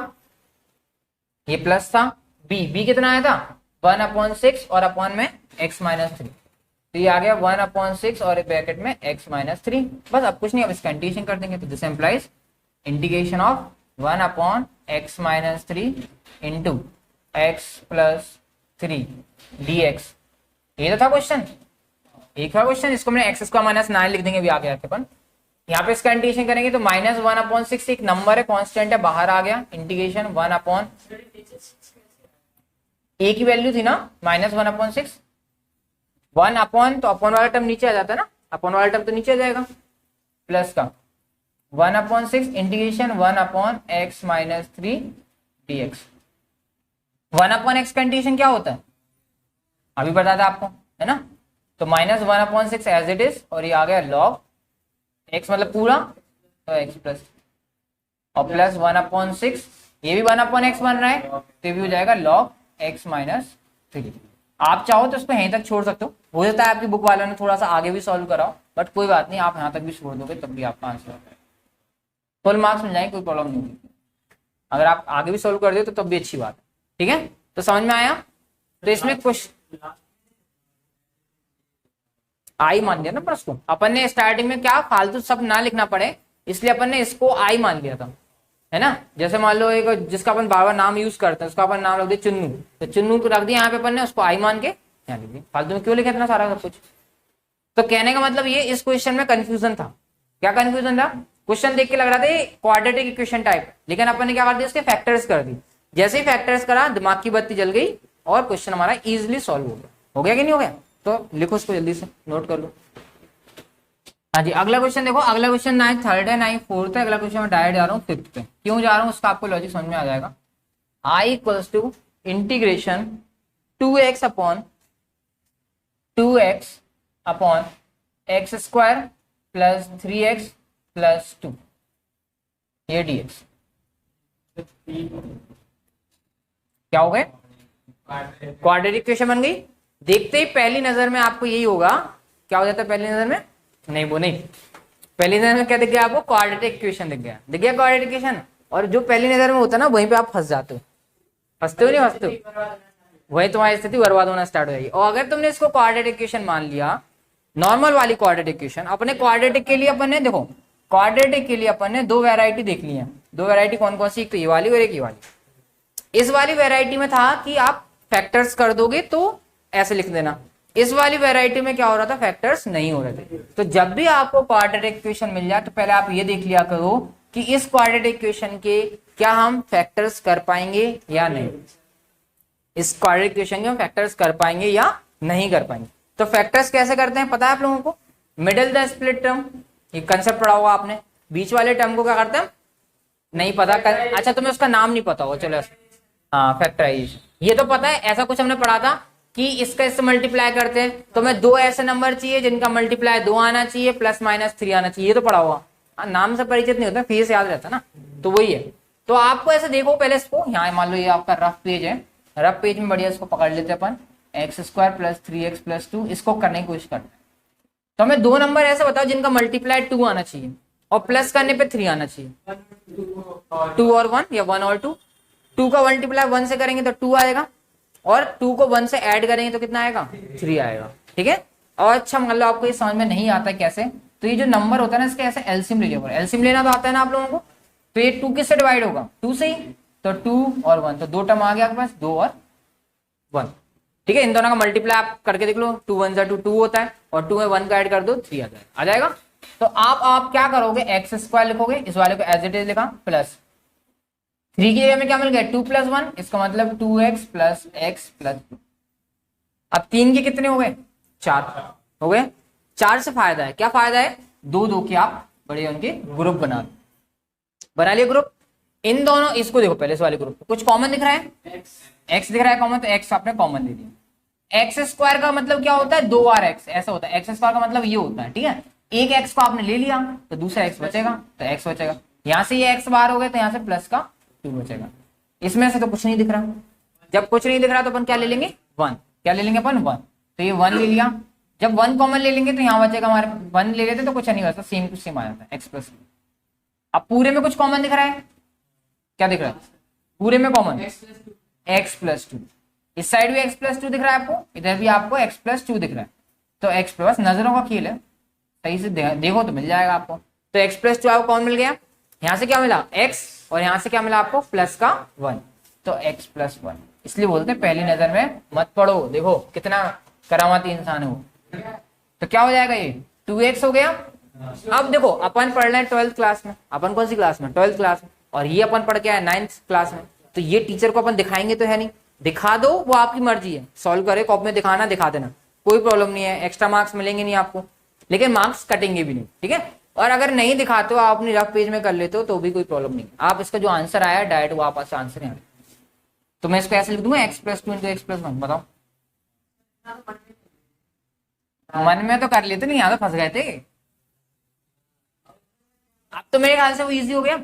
ये प्लस था, b कितना आया था 1 अपॉन 6 और अपॉन में x माइनस 3, तो ये आ गया 1 अपॉन 6 और ब्रैकेट में x माइनस 3। बस अब कुछ नहीं, अब इसका इंटीग्रेशन कर देंगे, तो this implies integration of 1 upon x minus 3 into x plus 3 dx। ये तो था क्वेश्चन, एक था क्वेश्चन, इसको मैंने x स्क्वायर माइनस 9 लिख देंगे, अभी आ गया अपन। यहाँ पे इसका इंटीग्रेशन करेंगे तो -1 अपॉन 6 एक नंबर है, कांस्टेंट है, बाहर आ गया, इंटीग्रेशन 1 अपॉन, a की वैल्यू थी ना -1 अपॉन 6, 1 अपॉन, तो अपॉन वाला टर्म नीचे आ जाता है ना, अपॉन वाला टर्म तो नीचे आ जाएगा, प्लस का 1 upon 6 integration 1 upon x minus 3 dx। 1 upon x का इंटीग्रेशन क्या होता है, अभी बता था आपको, है ना। तो -1 अपॉन 6 एज इट इज, और ये आ गया लॉग x मतलब पूरा, तो x प्लस, और प्लस 1 अपॉन 6 ये भी 1/x बन रहा है, तो ये भी हो जाएगा log x माइनस 3। आप चाहो तो इसको यहीं तक छोड़ सकते हो जाता है आपकी बुक वालों ने थोड़ा सा आगे भी सॉल्व कराओ, बट कोई बात नहीं, आप यहाँ तक भी छोड़ दोगे तब भी आपका आंसर होगा, फुल मार्क्स मिल जाएंगे, कोई प्रॉब्लम नहीं होगी। अगर आप आगे भी सॉल्व कर दे तो तब भी अच्छी बात है, ठीक है। तो समझ में आया। तो इसमें कुछ आई मान लिया ना प्रश्न को अपन ने स्टार्टिंग में, क्या फालतू सब ना लिखना पड़े इसलिए अपन ने इसको आई मान लिया था, है ना। जैसे मान लो एक जिसका अपन बार बार नाम यूज करते हैं उसका अपन नाम रख दिया चुन्नू, तो चुन्नू को रख दिया यहाँ पे अपन ने, उसको आई मान के यहाँ लिख दिया। फालतू में क्यों लिखा इतना सारा सब कुछ। तो कहने का मतलब ये, इस क्वेश्चन में कंफ्यूजन था। क्या कंफ्यूजन था, क्वेश्चन देख के लग रहा था ये क्वाड्रेटिक इक्वेशन टाइप, लेकिन अपन ने क्या कर दिया, इसके फैक्टर्स कर दी। जैसे ही फैक्टर्स करा दिमाग की बत्ती जल गई और क्वेश्चन हमारा इजिली सॉल्व हो गया। हो गया कि नहीं हो गया, तो लिखो इसको जल्दी से, नोट कर लो। हाँ जी, अगला क्वेश्चन देखो, अगला क्वेश्चन ना थर्ड है ना ही फोर्थ है, अगला क्वेश्चन मैं डायरेक्ट जा रहा हूँ फिफ्थ पे। क्यों जा रहा हूँ उसका आपको लॉजिक समझ में आ जाएगा। I equals to integration 2x upon 2x upon x square plus 3x plus 2 ये dx क्या हो गए, क्वाड्रेटिक इक्वेशन बन गई। देखते ही पहली नजर में आपको यही होगा, क्या हो जाता है पहली नजर में, नहीं वो नहीं, पहली नजर में क्या दिख गया आपको, क्वाड्रेटिक इक्वेशन दिख गया, दिख गया क्वाड्रेटिक इक्वेशन। और जो पहली नजर में होता है ना वहीं पे आप फंस जाते हो, फंसते हो नहीं फंसते हो, वही तुम्हारी स्थिति बर्बाद होना स्टार्ट हो जाएगी। और अगर तुमने इसको क्वाड्रेटिक इक्वेशन मान लिया, नॉर्मल वाली क्वाड्रेटिक इक्वेशन, अपने क्वाड्रेटिक के लिए अपन ने देखो, क्वाड्रेटिक के लिए अपन ने दो वैरायटी देख ली है। दो वैरायटी कौन कौन सी, एक तो ये वाली और एक ये वाली। इस वाली वैरायटी में था कि आप फैक्टर्स कर दोगे तो ऐसे लिख देना, इस वाली वैरायटी में क्या हो रहा था, फैक्टर्स नहीं हो रहे थे। तो जब भी आपको क्वाड्रेटिक इक्वेशन मिल जाए तो पहले आप ये देख लिया करो कि इस क्वाड्रेटिक इक्वेशन के क्या हम फैक्टर्स कर पाएंगे या नहीं, इस क्वाड्रेटिक इक्वेशन के हम फैक्टर्स कर पाएंगे या नहीं कर पाएंगे। तो फैक्टर्स कैसे करते हैं पता है आप लोगों को, मिडिल द स्प्लिट टर्म, ये कंसेप्ट पढ़ा होगा आपने। बीच वाले टर्म को क्या करते हैं, नहीं पता अच्छा तुम्हें उसका नाम नहीं पता होगा, चलो हाँ फैक्टराइजेशन, ये तो पता है। ऐसा कुछ हमने पढ़ा था कि इसका इससे मल्टीप्लाई करते हैं, तो मैं दो ऐसे नंबर चाहिए जिनका मल्टीप्लाई 2 आना चाहिए प्लस माइनस 3 आना चाहिए, ये तो पढ़ा हुआ। नाम से परिचित नहीं होता, फेस याद रहता ना, तो वही है। तो आपको ऐसे देखो पहले इसको, यहाँ मान लो ये आपका रफ पेज है, रफ पेज में बढ़िया इसको पकड़ लेते हैं अपन, x square plus 3x plus 2, इसको करने की कोशिश करते हैं। तो हमें दो नंबर ऐसे बताओ जिनका मल्टीप्लाई 2 आना चाहिए और प्लस करने पे 3 आना चाहिए, 2 और 1 या 1 और 2। 2 का मल्टीप्लाई 1 से करेंगे तो 2 आएगा, और 2 को 1 से ऐड करेंगे तो कितना आएगा, 3 आएगा, ठीक है। और अच्छा मान लो आपको ये समझ में नहीं आता है कैसे, तो ये जो नंबर होता है ना इसके ऐसे एलसीएम ले लिया, एलसीएम लेना तो आता है ना आप लोगों को। तो ये 2 किससे डिवाइड होगा, 2 से ही, तो 2 और 1, तो दो टर्म आ गया आपके पास, 2 और 1, ठीक है। इन दोनों का मल्टीप्लाई आप करके देख लो, 2 1 2 2 होता है, और 2 में 1 का ऐड कर दो 3 आ जाएगा। तो आप क्या करोगे, एक्स स्क्वायर लिखोगे, इस वाले को एज इट इज लिखा, प्लस 3 की जगह में क्या मिल गया, 2 प्लस 1, इसका मतलब 2x प्लस x प्लस 2। अब 3 के कितने हो गए, 4 हो गए। 4 से फायदा है, क्या फायदा है, दो दो के आप बड़े उनके ग्रुप बना लिए ग्रुप। इन दोनों, इसको देखो पहले इस वाले ग्रुप कुछ कॉमन दिख रहा है, x दिख रहा है कॉमन, तो x आपने कॉमन ले लिया। एक्स स्क्वायर का मतलब क्या होता है, 2r(x) ऐसा होता है। एक्स स्क्वायर का मतलब ये होता है, ठीक है। एक x को आपने ले लिया तो दूसरा x बचेगा, तो x बचेगा। यहां से ये x बाहर हो गए तो यहाँ से प्लस का 2 बचेगा। इसमें से तो कुछ नहीं दिख रहा, जब कुछ नहीं दिख रहा तो अपन क्या ले लेंगे, 1, क्या ले लेंगे अपन, 1। तो ये 1 ले लिया, जब 1 कॉमन ले लेंगे तो यहाँ बचेगा हमारे, 1 ले लेते तो कुछ नहीं बचता, सेम टू सेम आ जाता है, x प्लस। अब पूरे में कुछ कॉमन दिख रहा है, क्या दिख रहा है, पूरे में कॉमन x प्लस 2, इस साइड भी x प्लस 2 दिख रहा है आपको, इधर भी आपको x प्लस 2 दिख रहा है। तो x प्लस, नजरों का खेल है, सही से देखो तो मिल जाएगा आपको। तो x प्लस 2 आपको कौन मिल गया, यहाँ से क्या मिला x, और यहाँ से क्या मिला आपको, प्लस का 1, तो x प्लस 1। इसलिए बोलते हैं पहली नजर में मत पढ़ो, देखो कितना करामाती इंसान है वो। तो क्या हो जाएगा, ये 2x हो गया। अब देखो अपन पढ़ रहे हैं 12th क्लास में, अपन कौन सी क्लास में, 12th क्लास में, और ये अपन पढ़ के आए 9th क्लास में। तो ये टीचर को अपन दिखाएंगे तो है नहीं, दिखा दो वो आपकी मर्जी है, सॉल्व करे कॉपी में दिखाना दिखा देना, कोई प्रॉब्लम नहीं है, एक्स्ट्रा मार्क्स मिलेंगे नहीं आपको, लेकिन मार्क्स कटेंगे भी नहीं, ठीक है। और अगर नहीं दिखाते हो आप अपनी रफ पेज में कर लेते हो तो भी कोई प्रॉब्लम नहीं, आप इसका जो आंसर आया डायरेक्ट वो आप आंसर है। तो मैं इसको ऐसे लिख दूंगा, x plus 2 into x plus 1, बताओ। मन में तो कर लेते नहीं, यहाँ तो फंस गए थे। अब तो मेरे ख्याल से वो इजी हो गया,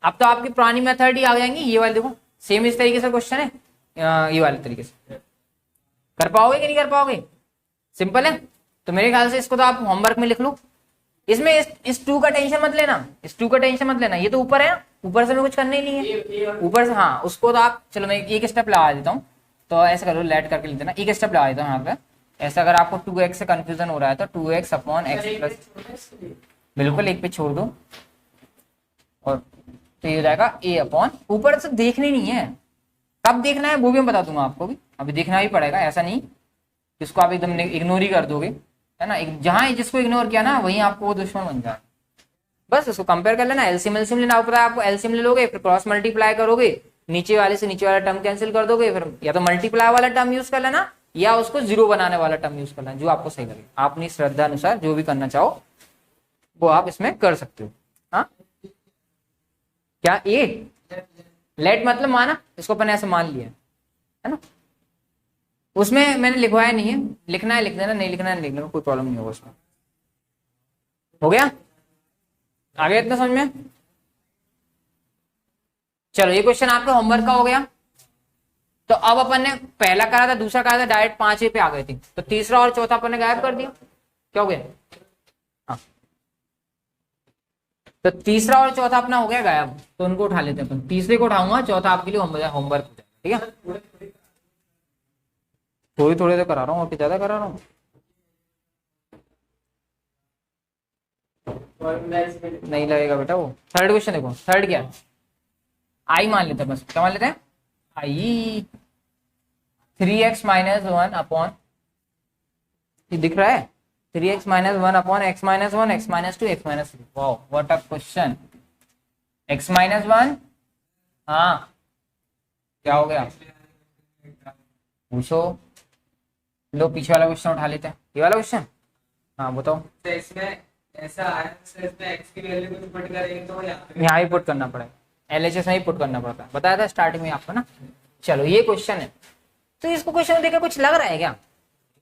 अब तो आपकी पुरानी मेथड ही आ जाएंगी, ये वाले देखो सेम इस तरीके से क्वेश्चन है, ये वाले तरीके से कर पाओगे कि नहीं कर पाओगे? सिंपल है। तो मेरे ख्याल से इसको तो आप होमवर्क में लिख लो। इसमें इस टू का टेंशन मत लेना, इस टू का टेंशन मत लेना, ये तो ऊपर है, ऊपर से मैं कुछ करना ही नहीं है ऊपर से। हाँ उसको तो आप, चलो मैं एक स्टेप लगा देता हूँ, तो ऐसा करो लेट करके लेते ना, एक स्टेप लगा देता हूँ यहाँ पे। ऐसा अगर आपको 2x से कंफ्यूजन हो रहा है तो 2x अपॉन एक्स प्लस, बिल्कुल एक पे छोड़ दो, और तो ये हो जाएगा a अपॉन, ऊपर से देखने नहीं है, कब देखना है वो भी मैं बता दूंगा आपको भी, अभी देखना भी पड़ेगा, ऐसा नहीं जिसको आप एकदम इग्नोर ही कर दोगे, है ना। जहां जिसको इग्नोर किया ना वहीं आपको वो दुश्मन बन जाए। बस उसको कंपेयर कर लेना, एलसीएम एलसीएम लेना पता है आपको, एलसीएम ले लोगे फिर क्रॉस मल्टीप्लाई करोगे, नीचे वाले से नीचे वाला टर्म कैंसिल कर दोगे, फिर या तो मल्टीप्लाई वाला टर्म यूज कर लेना या उसको जीरो बनाने वाला टर्म यूज कर लेना, जो आपको सही लगे। आप अपनी श्रद्धा अनुसार जो भी करना चाहो वो आप इसमें कर सकते हो। हाँ क्या ए लेट मतलब माना, इसको अपन ऐसे मान लिया है ना, उसमें मैंने लिखवाया नहीं है, लिखना है लिख देना, नहीं लिखना है लिख देना, कोई प्रॉब्लम नहीं होगा उसमें। हो गया आगे इतना समझ में? चलो ये क्वेश्चन आपका होमवर्क का हो गया। तो अब अपन ने पहला करा था, दूसरा करा था, डायरेक्ट 5 पे आ गए थे, तो तीसरा और चौथा अपन ने गायब कर दिया, क्या हो गया? हाँ तो तीसरा और चौथा अपना हो गया गायब, तो उनको उठा लेते हैं अपन, तीसरे को उठाऊंगा, चौथा आपके लिए होमवर्क हो जाएगा, ठीक है। थोड़ी थोड़ी तो करा रहा हूँ और ज्यादा करा रहा हूँ, नहीं लगेगा बेटा वो। थर्ड क्वेश्चन देखो, थर्ड क्या है, आई मान लेते हैं, बस क्या मान लेते हैं, आई 3x माइनस 1 अपॉन, ये दिख रहा है 3x minus 1 upon x minus 1 x minus 2 x minus 3। Wow what a question. x minus 1, हाँ क्या हो गया पूछो, लो पीछे वाला क्वेश्चन उठा लेते हैं, ये वाला क्वेश्चन। हाँ बताओ। तो इसमें ऐसा आया, तो इसमें x की वैल्यू को पुट करेंगे तो यहाँ ही पुट करना पड़ेगा, LHS में ही पुट करना पड़ता है, बताया था स्टार्टिंग में आपको ना। चलो ये क्वेश्चन है, तो इसको क्वेश्चन देखकर कुछ लग रहा है क्या?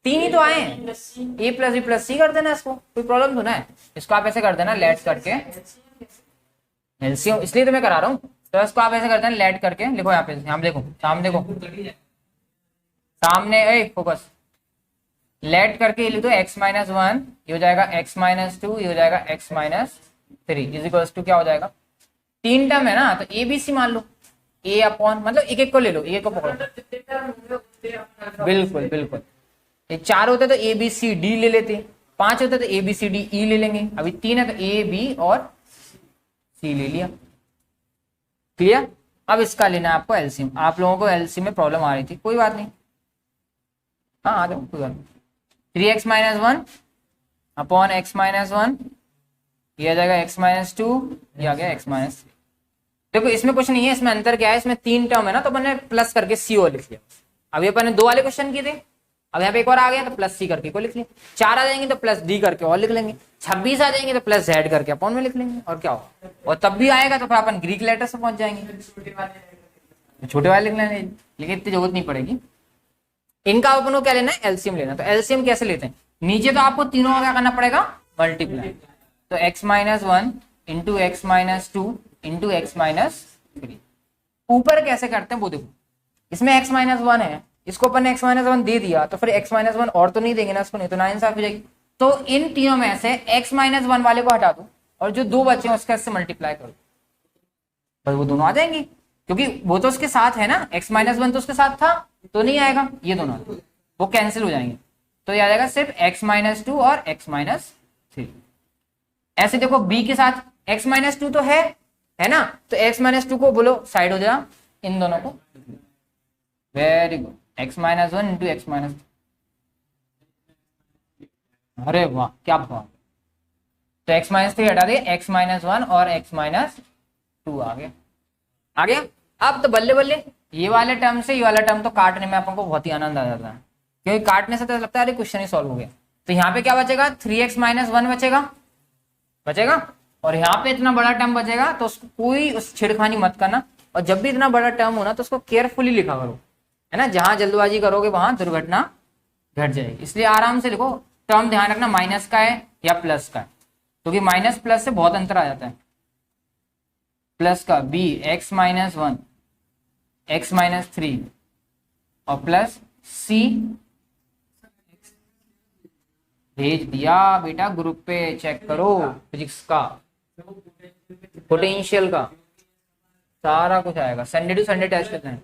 तीन ही तो आए हैं, a प्लस बी प्लस सी कर देना, इसको कोई प्रॉब्लम तो ना है। इसको आप ऐसे कर देना लेट करके, एलसीएम इसलिए तो मैं करा रहा हूँ, तो इसको आप ऐसे कर देना लेट करके, लिखो यहाँ पे, यहाँ देखो सामने देखो, सामने ए फोकस, लेट करके लिख दो x माइनस 1, ये हो जाएगा x माइनस 2, ये हो जाएगा x minus 3 is equals to क्या हो जाएगा, तीन टर्म है ना, तो ए बी सी मान लो, a अपॉन मतलब एक एक को ले लो, एक को पकड़ो, बिल्कुल बिल्कुल। ये 4 होते तो ए बी सी डी ले लेते, 5 होते तो A B C D E ले लेंगे, अभी 3 है तो ए बी और सी ले लिया, क्लियर। अब इसका लेना है आपको एलसीएम, आप लोगों को एलसीएम में प्रॉब्लम आ रही थी, कोई बात नहीं, हाँ आ जाओ कोई बात नहीं। 3x minus 1 upon x minus 1, ये आ जाएगा x माइनस 2, ये आ गया x माइनस 3। देखो इसमें कुछ नहीं है, इसमें अंतर क्या है, इसमें 3 टर्म है ना, तो अपन ने प्लस करके सी और लिख लिया। अभी अपन ने 2 वाले क्वेश्चन किए थे, अब यहाँ पे एक और आ गया तो प्लस सी करके को लिख लिया, 4 आ जाएंगे तो प्लस डी करके और लिख लेंगे, 26 आ जाएंगे तो प्लस जेड करके अपॉन में लिख लेंगे, और क्या होगा, और तब भी आएगा तो फिर अपन ग्रीक लेटर से पहुंच जाएंगे, छोटे वाले लिख लेंगे, लेकिन इतनी जरूरत नहीं पड़ेगी। इनका अपन को क्या लेना है, एलसीएम लेना। तो एलसीएम कैसे लेते हैं, नीचे तो आपको तीनों का क्या करना पड़ेगा, मल्टीप्लाई, तो x minus 1 into X minus 2 into X minus 3। ऊपर कैसे करते हैं वो देखो, इसमें x माइनस 1 है, इसको अपन ने x माइनस 1 दे दिया, तो फिर x माइनस 1 और तो नहीं देंगे ना इसको, नहीं तो नाइंसाफी हो जाएगी। तो इन तीनों में से x माइनस 1 वाले को हटा दो, और जो 2 बचे हैं उसका इससे मल्टीप्लाई करो, बस वो दोनों आ जाएंगे, क्योंकि वो तो उसके साथ है ना, x माइनस 1 तो उसके साथ था तो नहीं आएगा, ये दोनों वो कैंसिल हो जाएंगे, तो ये आ जाएगा सिर्फ x माइनस 2 और x माइनस 3। ऐसे देखो b के साथ x माइनस 2 तो है ना, तो x माइनस 2 को बोलो साइड हो जाए, इन दोनों को, very good, x minus 1 into X minus, अरे वाह क्या बात, तो x माइनस 3 हटा दिए, x माइनस 1 और x माइनस 2 आ गया। अब तो बल्ले बल्ले, ये वाले टर्म से ये वाला टर्म तो काटने में अपन को बहुत ही आनंद आ जाता है, क्योंकि काटने से तो लगता है अरे क्वेश्चन ही सॉल्व हो गया। तो यहाँ पे क्या बचेगा, 3x माइनस 1 बचेगा, और यहाँ पे इतना बड़ा टर्म बचेगा, तो उसको कोई उस छिड़खानी मत करना, और जब भी इतना बड़ा टर्म हो ना तो उसको केयरफुली लिखा करो, है ना, जहां जल्दबाजी करोगे वहां दुर्घटना घट जाएगी, इसलिए आराम से लिखो। टर्म ध्यान रखना माइनस का है या प्लस का है, क्योंकि माइनस प्लस से बहुत अंतर आ जाता है। प्लस का b x minus 1 x minus 3 और प्लस c भेज दिया बेटा ग्रुप पे, चेक करो फिजिक्स का पोटेंशियल का सारा कुछ आएगा। संडे टू संडे टेस्ट लेते हैं,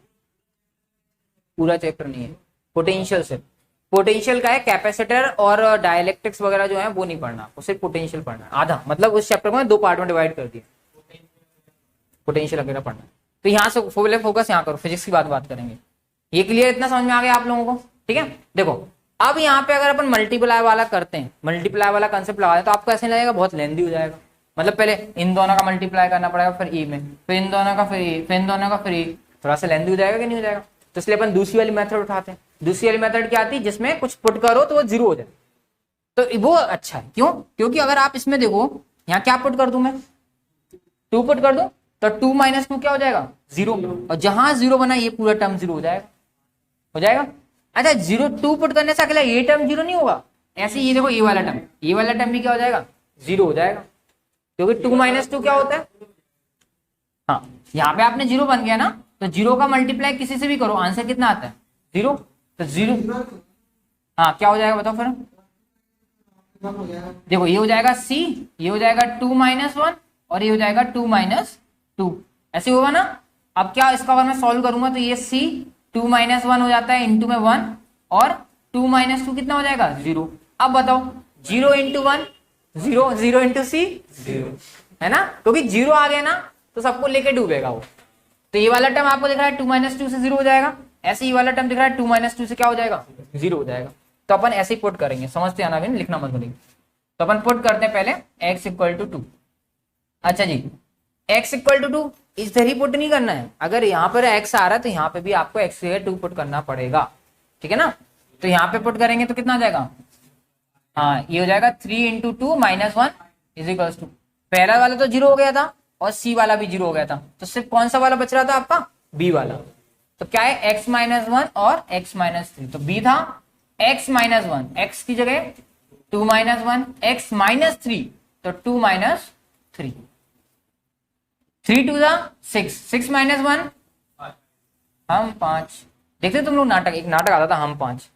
पूरा चैप्टर नहीं है। पोटेंशियल से, पोटेंशियल का है कैपेसिटर और डाइलेक्ट्रिक्स वगैरह जो है वो नहीं पढ़ना, वो सिर्फ पोटेंशियल पढ़ना है आधा, मतलब उस चैप्टर को 2 पार्ट में डिवाइड कर दिया, पोटेंशियल वगैरह पढ़ना। तो यहाँ से फोकस यहाँ करो, फिजिक्स की बात करेंगे। ये क्लियर, इतना समझ में आ गया आप लोगों को? ठीक है, देखो अब यहाँ पे अगर अपन मल्टीप्लाई वाला करते हैं, मल्टीप्लाई वाला कंसेप्ट लगा दें तो आपको ऐसे लगेगा बहुत लेंदी हो जाएगा। मतलब पहले इन दोनों का मल्टीप्लाई करना पड़ेगा, फिर ई में, फिर इन दोनों का, फिर ई, फिर इन दोनों का, फिर ई, थोड़ा सा लेंदी हो जाएगा कि नहीं हो जाएगा? तो इसलिए अपन दूसरी वाली मेथड उठाते हैं। दूसरी वाली मेथड क्या आती है, जिसमें कुछ पुट करो तो वो 0 हो जाए, तो वो अच्छा है। क्यों? क्योंकि अगर आप इसमें देखो, यहाँ क्या पुट कर दूं मैं, 2 पुट कर दूं तो 2 माइनस 2 क्या हो जाएगा, 0, और जहां 0 बना ये पूरा टर्म 0 हो जाएगा, हो जाएगा। अच्छा 0 2 पुट करने से अगला ये टर्म 0 नहीं होगा, ऐसे ये देखो ये वाला टर्म भी क्या हो जाएगा, 0 हो जाएगा, क्योंकि 2 माइनस 2 क्या होता है, हाँ यहाँ पे आपने 0 बन गया ना, तो 0 का मल्टीप्लाई किसी से भी करो आंसर कितना आता है, 0। तो 0 हाँ क्या हो जाएगा बताओ फिर, देखो ये हो जाएगा c, ये हो जाएगा 2 माइनस 1 और ये हो जाएगा 2 माइनस 2, ऐसे होगा ना। अब क्या इसका अगर मैं सॉल्व करूंगा तो ये c 2 माइनस 1 हो जाता है, इंटू में 1, और 2 माइनस 2 कितना हो जाएगा, 0। अब बताओ 0 इंटू 1 0, 0 इंटू सी 0, है ना, क्योंकि 0 आ गया ना तो सबको लेके डूबेगा वो। तो ये वाला टर्म आपको दिख रहा है 2 माइनस 2 से 0 हो जाएगा, ऐसे ही वाला टर्म दिख रहा है 2 माइनस 2 से क्या हो जाएगा, 0 हो जाएगा। तो अपन ऐसे ही पुट करेंगे, समझते आना भी, लिखना मत भूलिए। तो अपन पुट करते हैं पहले x इक्वल टू 2। अच्छा जी, x इक्वल टू 2 इधर ही पुट नहीं करना है, अगर यहाँ पर x आ रहा है तो यहाँ पे भी आपको x से 2 पुट करना पड़ेगा, ठीक है ना। तो यहाँ पे पुट करेंगे तो कितना आ जाएगा, हाँ ये हो जाएगा 3 into 2 minus 1 is equal to, पहला वाला तो 0 हो गया था और c वाला भी 0 हो गया था, तो सिर्फ कौन सा वाला बच रहा था आपका, b वाला। तो क्या है x माइनस 1 और x माइनस 3, तो b था x माइनस 1, x की जगह 2 माइनस 1, x माइनस 3 तो 2 माइनस 3, 3 2 6, 6 माइनस 1 हम 5। देखते तुम लोग नाटक, एक नाटक आता था हम 5,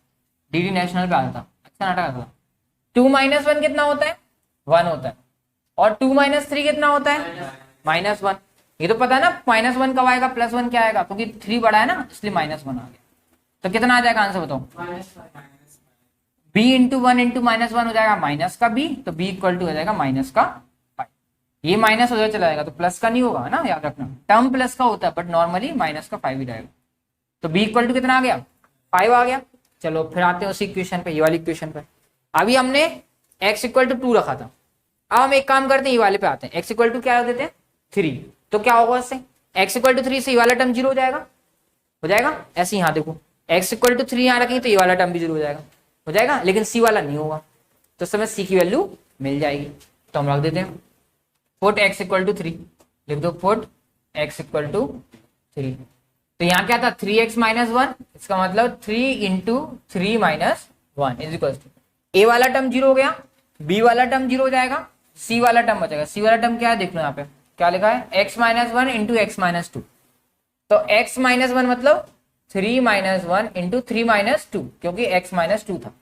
डीडी नेशनल पे आता था, अच्छा नाटक आता था। 2 माइनस 1 कितना होता है, 1 होता है, और 2 माइनस 3 कितना होता है, माइनस 1। ये तो पता है ना माइनस 1 कब आएगा, प्लस 1 क्या आएगा, क्योंकि 3 बड़ा है ना इसलिए माइनस 1 आ गया। तो कितना आ जाएगा आंसर बताओ, b इंटू 1 इंटू माइनस 1 हो जाएगा माइनस का b, तो b इक्वल टू हो जाएगा माइनस का 5। ये माइनस हो चला जाएगा तो प्लस का नहीं होगा, है ना, याद रखना टर्म प्लस का होता है बट नॉर्मली माइनस का 5 ही रहेगा। तो b इक्वल टू कितना आ गया, 5 आ गया। चलो फिर आते हैं उसी इक्वेशन पे, ये वाली इक्वेशन पे। अभी हमने x इक्वल टू 2 रखा था, अब हम एक काम करते हैं ये वाले पे आते हैं, x इक्वल टू क्या रख देते हैं 3, तो क्या होगा उससे, x इक्वल टू 3 से ये वाला टर्म 0 हो जाएगा, हो जाएगा। ऐसे यहाँ देखो x इक्वल टू 3 यहाँ रखेंगे तो ये वाला टर्म भी 0 हो जाएगा, हो जाएगा, लेकिन c वाला नहीं होगा, तो समय c की वैल्यू मिल जाएगी। तो हम रख देते हैं पुट x इक्वल टू 3, लिख दो पुट x इक्वल टू 3। तो यहाँ क्या था 3x माइनस 1, इसका मतलब 3 into 3 minus 1 is equal to, a वाला टर्म 0 हो गया, b वाला टर्म 0 हो जाएगा, c वाला टर्म बचेगा। c वाला टर्म क्या है देख लो यहाँ पे क्या लिखा है, x minus 1 into X minus 2, तो x माइनस 1 मतलब 3 माइनस 1 इंटू 3 माइनस 2, क्योंकि x माइनस 2 था।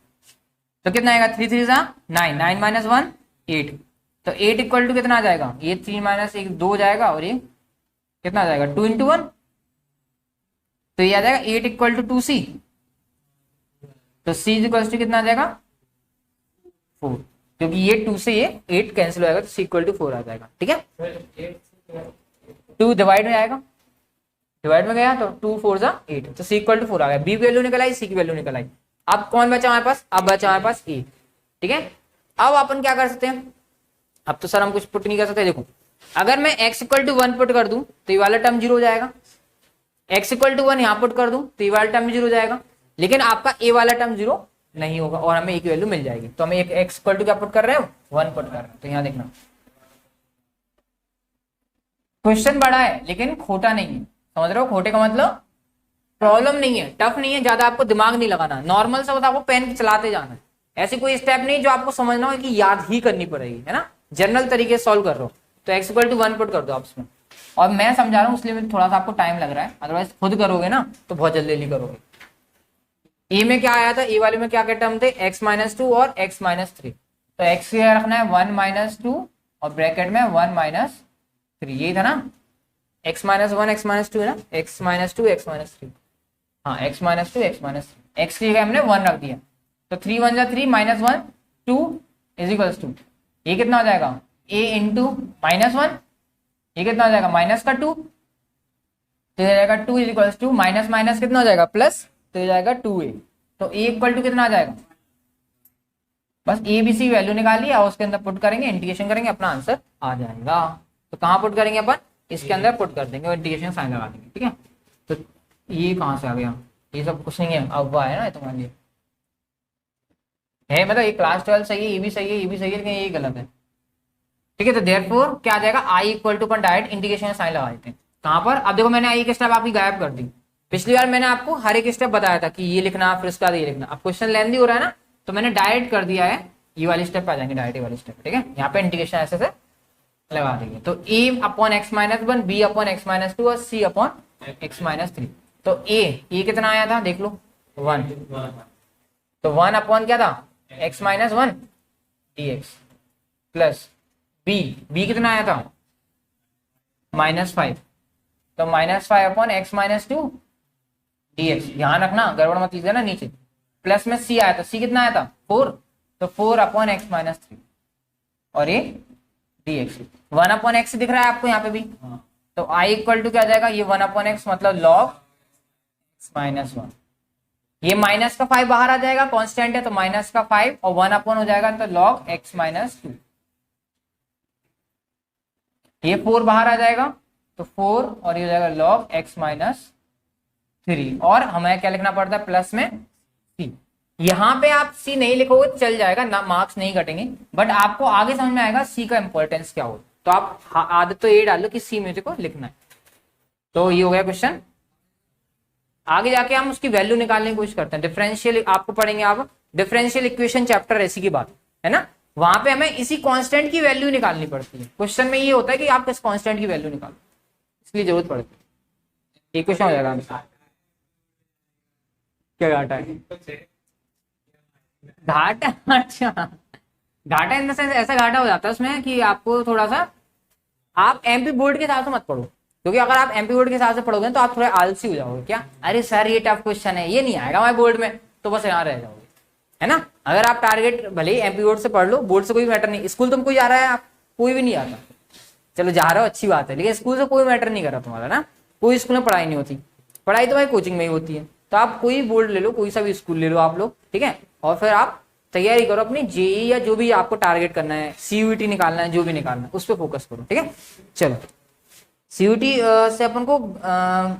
तो कितना आएगा 3 3 9, 9 माइनस 1 8, तो 8 इक्वल टू कितना आ जाएगा, ये 3 माइनस 1 2 हो जाएगा, और ये कितना आ जाएगा 2 इंटू 1, तो ये आ जाएगा 8 इक्वल टू 2c, तो c इक्वल टू कितना आ जाएगा 4, क्योंकि ये 2 से ये 8 कैंसिल हो जाएगा तो c इक्वल टू 4 आ जाएगा, ठीक है। 2 डिवाइड में आएगा, डिवाइड में गया तो 2 4 जा 8, तो c इक्वल टू 4 आ गया, b की वैल्यू निकल आई, c की वैल्यू निकल आई। अब कौन बचा हमारे पास, अब बचा हमारे पास a, ठीक है। अब अपन क्या कर सकते हैं, अब तो सर हम कुछ पुट नहीं कर सकते, देखो अगर मैं x इक्वल टू 1 पुट कर दूं तो ये वाला टर्म 0 हो जाएगा, x इक्वल टू 1 यहाँ पुट कर दूं तो ये वाला टर्म 0 हो जाएगा, लेकिन आपका a वाला टर्म 0 नहीं होगा और हमें a की वैल्यू मिल जाएगी। तो हमें एक x इक्वल टू क्या पुट कर रहे हो 1 पुट कर रहे हो, तो यहाँ देखना क्वेश्चन बड़ा है लेकिन खोटा नहीं है, समझ रहे हो, खोटे का मतलब प्रॉब्लम नहीं है, टफ नहीं है, ज्यादा आपको दिमाग नहीं लगाना, नॉर्मल सा होता है, आपको पेन चलाते जाना है, ऐसी कोई स्टेप नहीं जो आपको समझना हो कि याद ही करनी पड़ेगी, है ना, जनरल तरीके से सॉल्व कर रहे हो। तो x इक्वल टू 1 पुट कर दो आप इसमें, और मैं समझा रहा हूँ इसलिए थोड़ा सा आपको टाइम लग रहा है, अदरवाइज खुद करोगे ना तो बहुत जल्दी करोगे। ए में क्या आया था, ए वाले में क्या क्या टर्म थे, x-2 और x-3। तो x क्या रखना है 1-2 और ब्रैकेट में 1-3, यही था ना, x-1 x-2 है ना, x-2 x-3, हाँ x-2 x-3, x की जगह हमने 1 रख दिया। तो 3 1 जा 3 -1 2 इज टू, ये कितना हो जाएगा a इंटू -1, ये कितना हो जाएगा माइनस का 2, तो ये जाएगा 2 इज टू माइनस माइनस कितना हो जाएगा प्लस, तो ये जाएगा 2a। तो a इक्वल टू कितना आ जाएगा, बस a b c वैल्यू निकालिए और उसके अंदर पुट करेंगे, इंटीग्रेशन करेंगे, अपना आंसर आ जाएगा। तो कहाँ पुट करेंगे अपन, इसके अंदर पुट कर देंगे और इंटीग्रेशन साइन लगा देंगे, ठीक है। तो ये कहाँ से आ गया, ये सब कुछ नहीं है, अब वो है ना तुम्हारे लिए है, मतलब ये क्लास 12 सही है, ये भी सही है, ये भी सही है, लेकिन ये गलत है, ठीक है। तो देयरफॉर क्या आ जाएगा, आई इक्वल टू, अपन डायरेक्ट इंटीग्रेशन साइन लगा देते हैं। कहाँ पर, अब देखो मैंने आई के स्टेप आपकी गायब कर दी, पिछली बार मैंने आपको हर एक स्टेप बताया था कि ये लिखना फिर उसका ये लिखना। अब क्वेश्चन लेंथी हो रहा है ना, तो मैंने डायरेक्ट कर दिया है, ये वाली स्टेप आ जाएंगे डायरेक्ट, ये वाली स्टेप, ठीक है। यहाँ पे इंटीग्रेशन ऐसे से लगा देंगे। तो a upon x-1, b upon x-2 और c अपॉन x-3। तो a कितना आया था देख लो 1, तो 1 अपॉन क्या था x-1 dx प्लस b कितना आया था -5, तो -5 अपॉन x-2 dx, ध्यान रखना गड़बड़ मत लीजिए ना नीचे, प्लस में c आया था, c कितना आया था 4, तो 4 अपॉन x-3 और ये dx 1 अपॉन x दिख रहा है आपको यहाँ पे भी, तो i इक्वल टू क्या आ जाएगा, ये 1 अपॉन x मतलब log x-1, ये माइनस का 5 बाहर आ जाएगा, कांस्टेंट है तो माइनस का 5 और 1 अपॉन हो जाएगा तो log x-2, ये 4 बाहर आ जाएगा तो 4 और ये हो जाएगा log x-3, और हमें क्या लिखना पड़ता है प्लस में c। यहाँ पे आप c नहीं लिखोगे चल जाएगा ना, मार्क्स नहीं कटेंगे, बट आपको आगे समझ में आएगा c का इंपॉर्टेंस क्या हो। तो आप आदत तो ये डालो कि c में को लिखना है। तो ये हो गया क्वेश्चन। आगे जाके हम उसकी वैल्यू निकालने की कोशिश करते हैं। डिफरेंशियल आपको पढ़ेंगे आप, डिफरेंशियल इक्वेशन चैप्टर ऐसी की बात है ना, वहां पे हमें इसी कांस्टेंट की वैल्यू निकालनी पड़ती है। क्वेश्चन में ये होता है कि आप किस कांस्टेंट की वैल्यू निकालो, इसलिए जरूरत पड़ती है। एक क्वेश्चन हो जाएगा हमसे, क्या घाटा है, घाटा अच्छा घाटा इन द सेंस ऐसा घाटा हो जाता है उसमें कि आपको थोड़ा सा, आप एमपी बोर्ड के हिसाब से मत पढ़ो, क्योंकि अगर आप एमपी बोर्ड के हिसाब से पढ़ोगे तो आप थोड़े आलसी हो जाओगे, क्या अरे सर ये टफ क्वेश्चन है, ये नहीं आएगा हमारे बोर्ड में, तो बस यहाँ रह जाओगे, है ना। अगर आप टारगेट भले ही एमपी बोर्ड से पढ़ लो, बोर्ड से कोई मैटर नहीं, स्कूल तुमको जा रहा है, आप कोई भी नहीं आता, चलो जा रहे हो अच्छी बात है, लेकिन स्कूल से कोई मैटर नहीं कर रहा तुम्हारा ना, कोई स्कूल में पढ़ाई नहीं होती, पढ़ाई तो भाई कोचिंग में ही होती है। तो आप कोई बोर्ड ले लो, कोई सा भी स्कूल ले लो आप लोग, ठीक है, और फिर आप तैयारी करो अपनी जेई या जो भी आपको टारगेट करना है, सीयूईटी निकालना है, जो भी निकालना है उस पर फोकस करो, ठीक है। चलो सीयूईटी से अपन को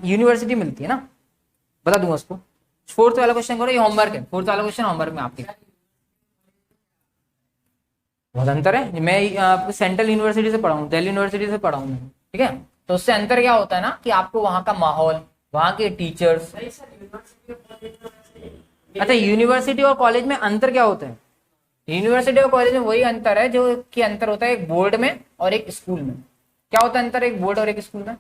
यूनिवर्सिटी मिलती है ना, बता दूंगा उसको। फोर्थ वाला क्वेश्चन करो, ये होमवर्क है, फोर्थ वाला क्वेश्चन होमवर्क में आपके। बहुत अंतर है, मैं सेंट्रल यूनिवर्सिटी से पढ़ा हूँ, दिल्ली यूनिवर्सिटी से पढ़ा हूँ, ठीक है। तो उससे अंतर क्या होता है ना कि आपको वहां का माहौल, वहां के टीचर्स। अच्छा यूनिवर्सिटी और कॉलेज में अंतर क्या होता है, यूनिवर्सिटी और कॉलेज में वही अंतर है जो कि अंतर होता है एक बोर्ड में और एक स्कूल में। क्या होता है अंतर एक बोर्ड और एक स्कूल में,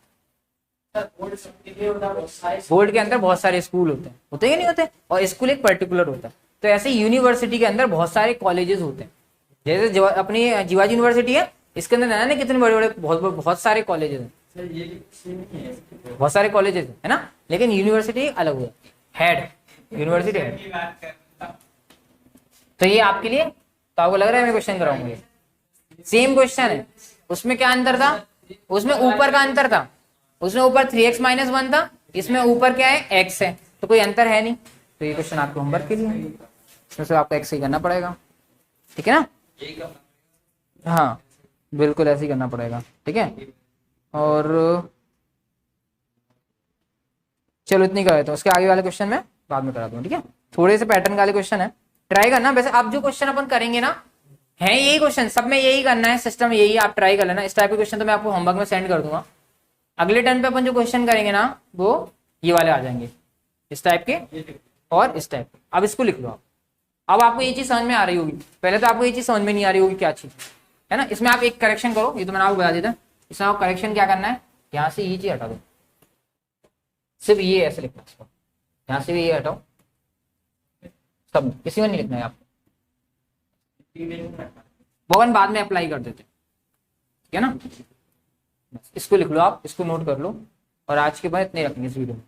बोर्ड के अंदर बहुत सारे स्कूल होते हैं नहीं होते, और स्कूल एक पर्टिकुलर होता है। तो ऐसे यूनिवर्सिटी के अंदर बहुत सारे कॉलेजेस होते हैं, जैसे अपनी जीवाजी यूनिवर्सिटी है, इसके अंदर ना कितने बड़े बड़े बहुत सारे कॉलेजेस हैं, बहुत सारे कॉलेजेस है ना, लेकिन यूनिवर्सिटी अलग हुआ, हेड यूनिवर्सिटी हेड। तो ये आपके लिए, तो आपको लग रहा है मैं क्वेश्चन कराऊंगा, सेम क्वेश्चन है, उसमें क्या अंतर था, उसमें ऊपर का अंतर था, उसमें ऊपर 3x - 1 था, इसमें ऊपर क्या है x है, तो कोई अंतर है नहीं। तो ये क्वेश्चन आपके होमवर्क के लिए, इसमें से आपको x ही करना पड़ेगा, ठीक है ना। हाँ बिल्कुल ऐसे ही करना पड़ेगा, ठीक है। और चलो इतनी कर देता हूँ, उसके आगे वाले क्वेश्चन में बाद में करा दूँ, ठीक है। थोड़े से पैटर्न वाले क्वेश्चन है, ट्राई करना। वैसे अब जो क्वेश्चन अपन करेंगे ना है यही क्वेश्चन, सब में यही करना है, सिस्टम यही, आप ट्राई कर लेना। इस टाइप के क्वेश्चन तो मैं आपको होमवर्क में सेंड कर दूंगा। अगले टर्न पे अपन जो क्वेश्चन करेंगे ना वो ये वाले आ जाएंगे, इस टाइप के और इस टाइप के। अब इसको लिख लो आप, अब आपको ये चीज समझ में आ रही होगी, पहले तो आपको ये चीज समझ में नहीं आ रही होगी क्या चीज है ना। इसमें आप एक करेक्शन करो, ये तो मैंने आपको बता दिया था, इसमें आप करेक्शन क्या करना है यहाँ से ये चीज हटा दो, सिर्फ ये ऐसे लिखना है इसको, यहाँ से भी ये हटाओ, सब किसी में नहीं लिखना है आपको, वो अपन बाद में अप्लाई कर देते, ठीक है ना। बस इसको लिख लो आप, इसको नोट कर लो, और आज के बाद इतने रखेंगे इस वीडियो में।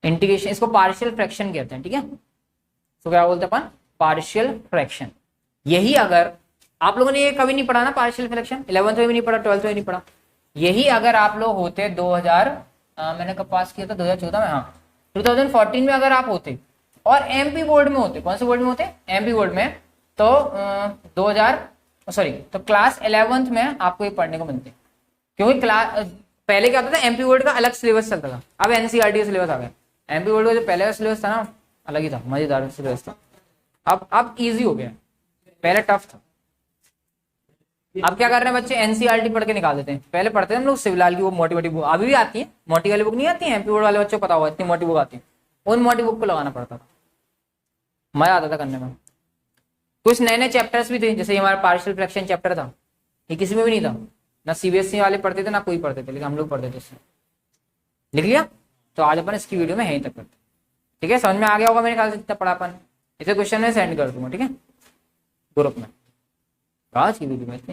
इंटीग्रेशन, इसको पार्शियल फ्रैक्शन कहते हैं, ठीक है। तो क्या बोलते हैं अपन, पार्शियल फ्रैक्शन। यही अगर आप लोगों ने ये कभी नहीं पढ़ा ना पार्शियल फ्रैक्शन, 11th में भी नहीं पढ़ा, 12th में नहीं पढ़ा, यही अगर आप लोग होते 2000 मैंने कब पास किया था, 2014 में, हाँ 2014 में अगर आप होते और एमपी बोर्ड में होते, कौन से बोर्ड में होते, एमपी बोर्ड में, तो 2000 सॉरी तो क्लास 11th में आपको ये पढ़ने को मिलते, क्योंकि क्लास पहले क्या होता था, एमपी बोर्ड का अलग सिलेबस चलता था, अब एनसीईआरटी सिलेबस आ गया। एमपी बोर्ड का जो पहले का सिलेबस था ना अलग ही था, मजेदार सिलेबस था, अब इजी हो गया, पहले टफ था। अब क्या कर रहे हैं बच्चे, एनसीईआरटी पढ़ के निकाल देते हैं, पहले पढ़ते थे हम लोग शिवलाल की वो मोटी मोटी बुक, अभी भी आती है, मोटी वाली बुक नहीं आती है, एमपी बोर्ड वाले बच्चों को पता होगा, इतनी मोटी बुक आती है, उन मोटी बुक को लगाना पड़ता था, मजा आता था करने में। कुछ नए नए चैप्टर्स भी थे, जैसे हमारा पार्शियल फ्रैक्शन चैप्टर था, ये किसी में भी नहीं था, ना सीबीएसई वाले पढ़ते थे ना कोई पढ़ते थे, लेकिन हम लोग पढ़ते थे इसमें। लिख लिया, तो आज अपन इसकी वीडियो में यहीं तक करते, ठीक है। समझ में आ गया होगा मेरे ख्याल से जितना पढ़ा अपन, इसे क्वेश्चन में सेंड कर दूंगा, ठीक है, ग्रुप में। आज की वीडियो में इतनी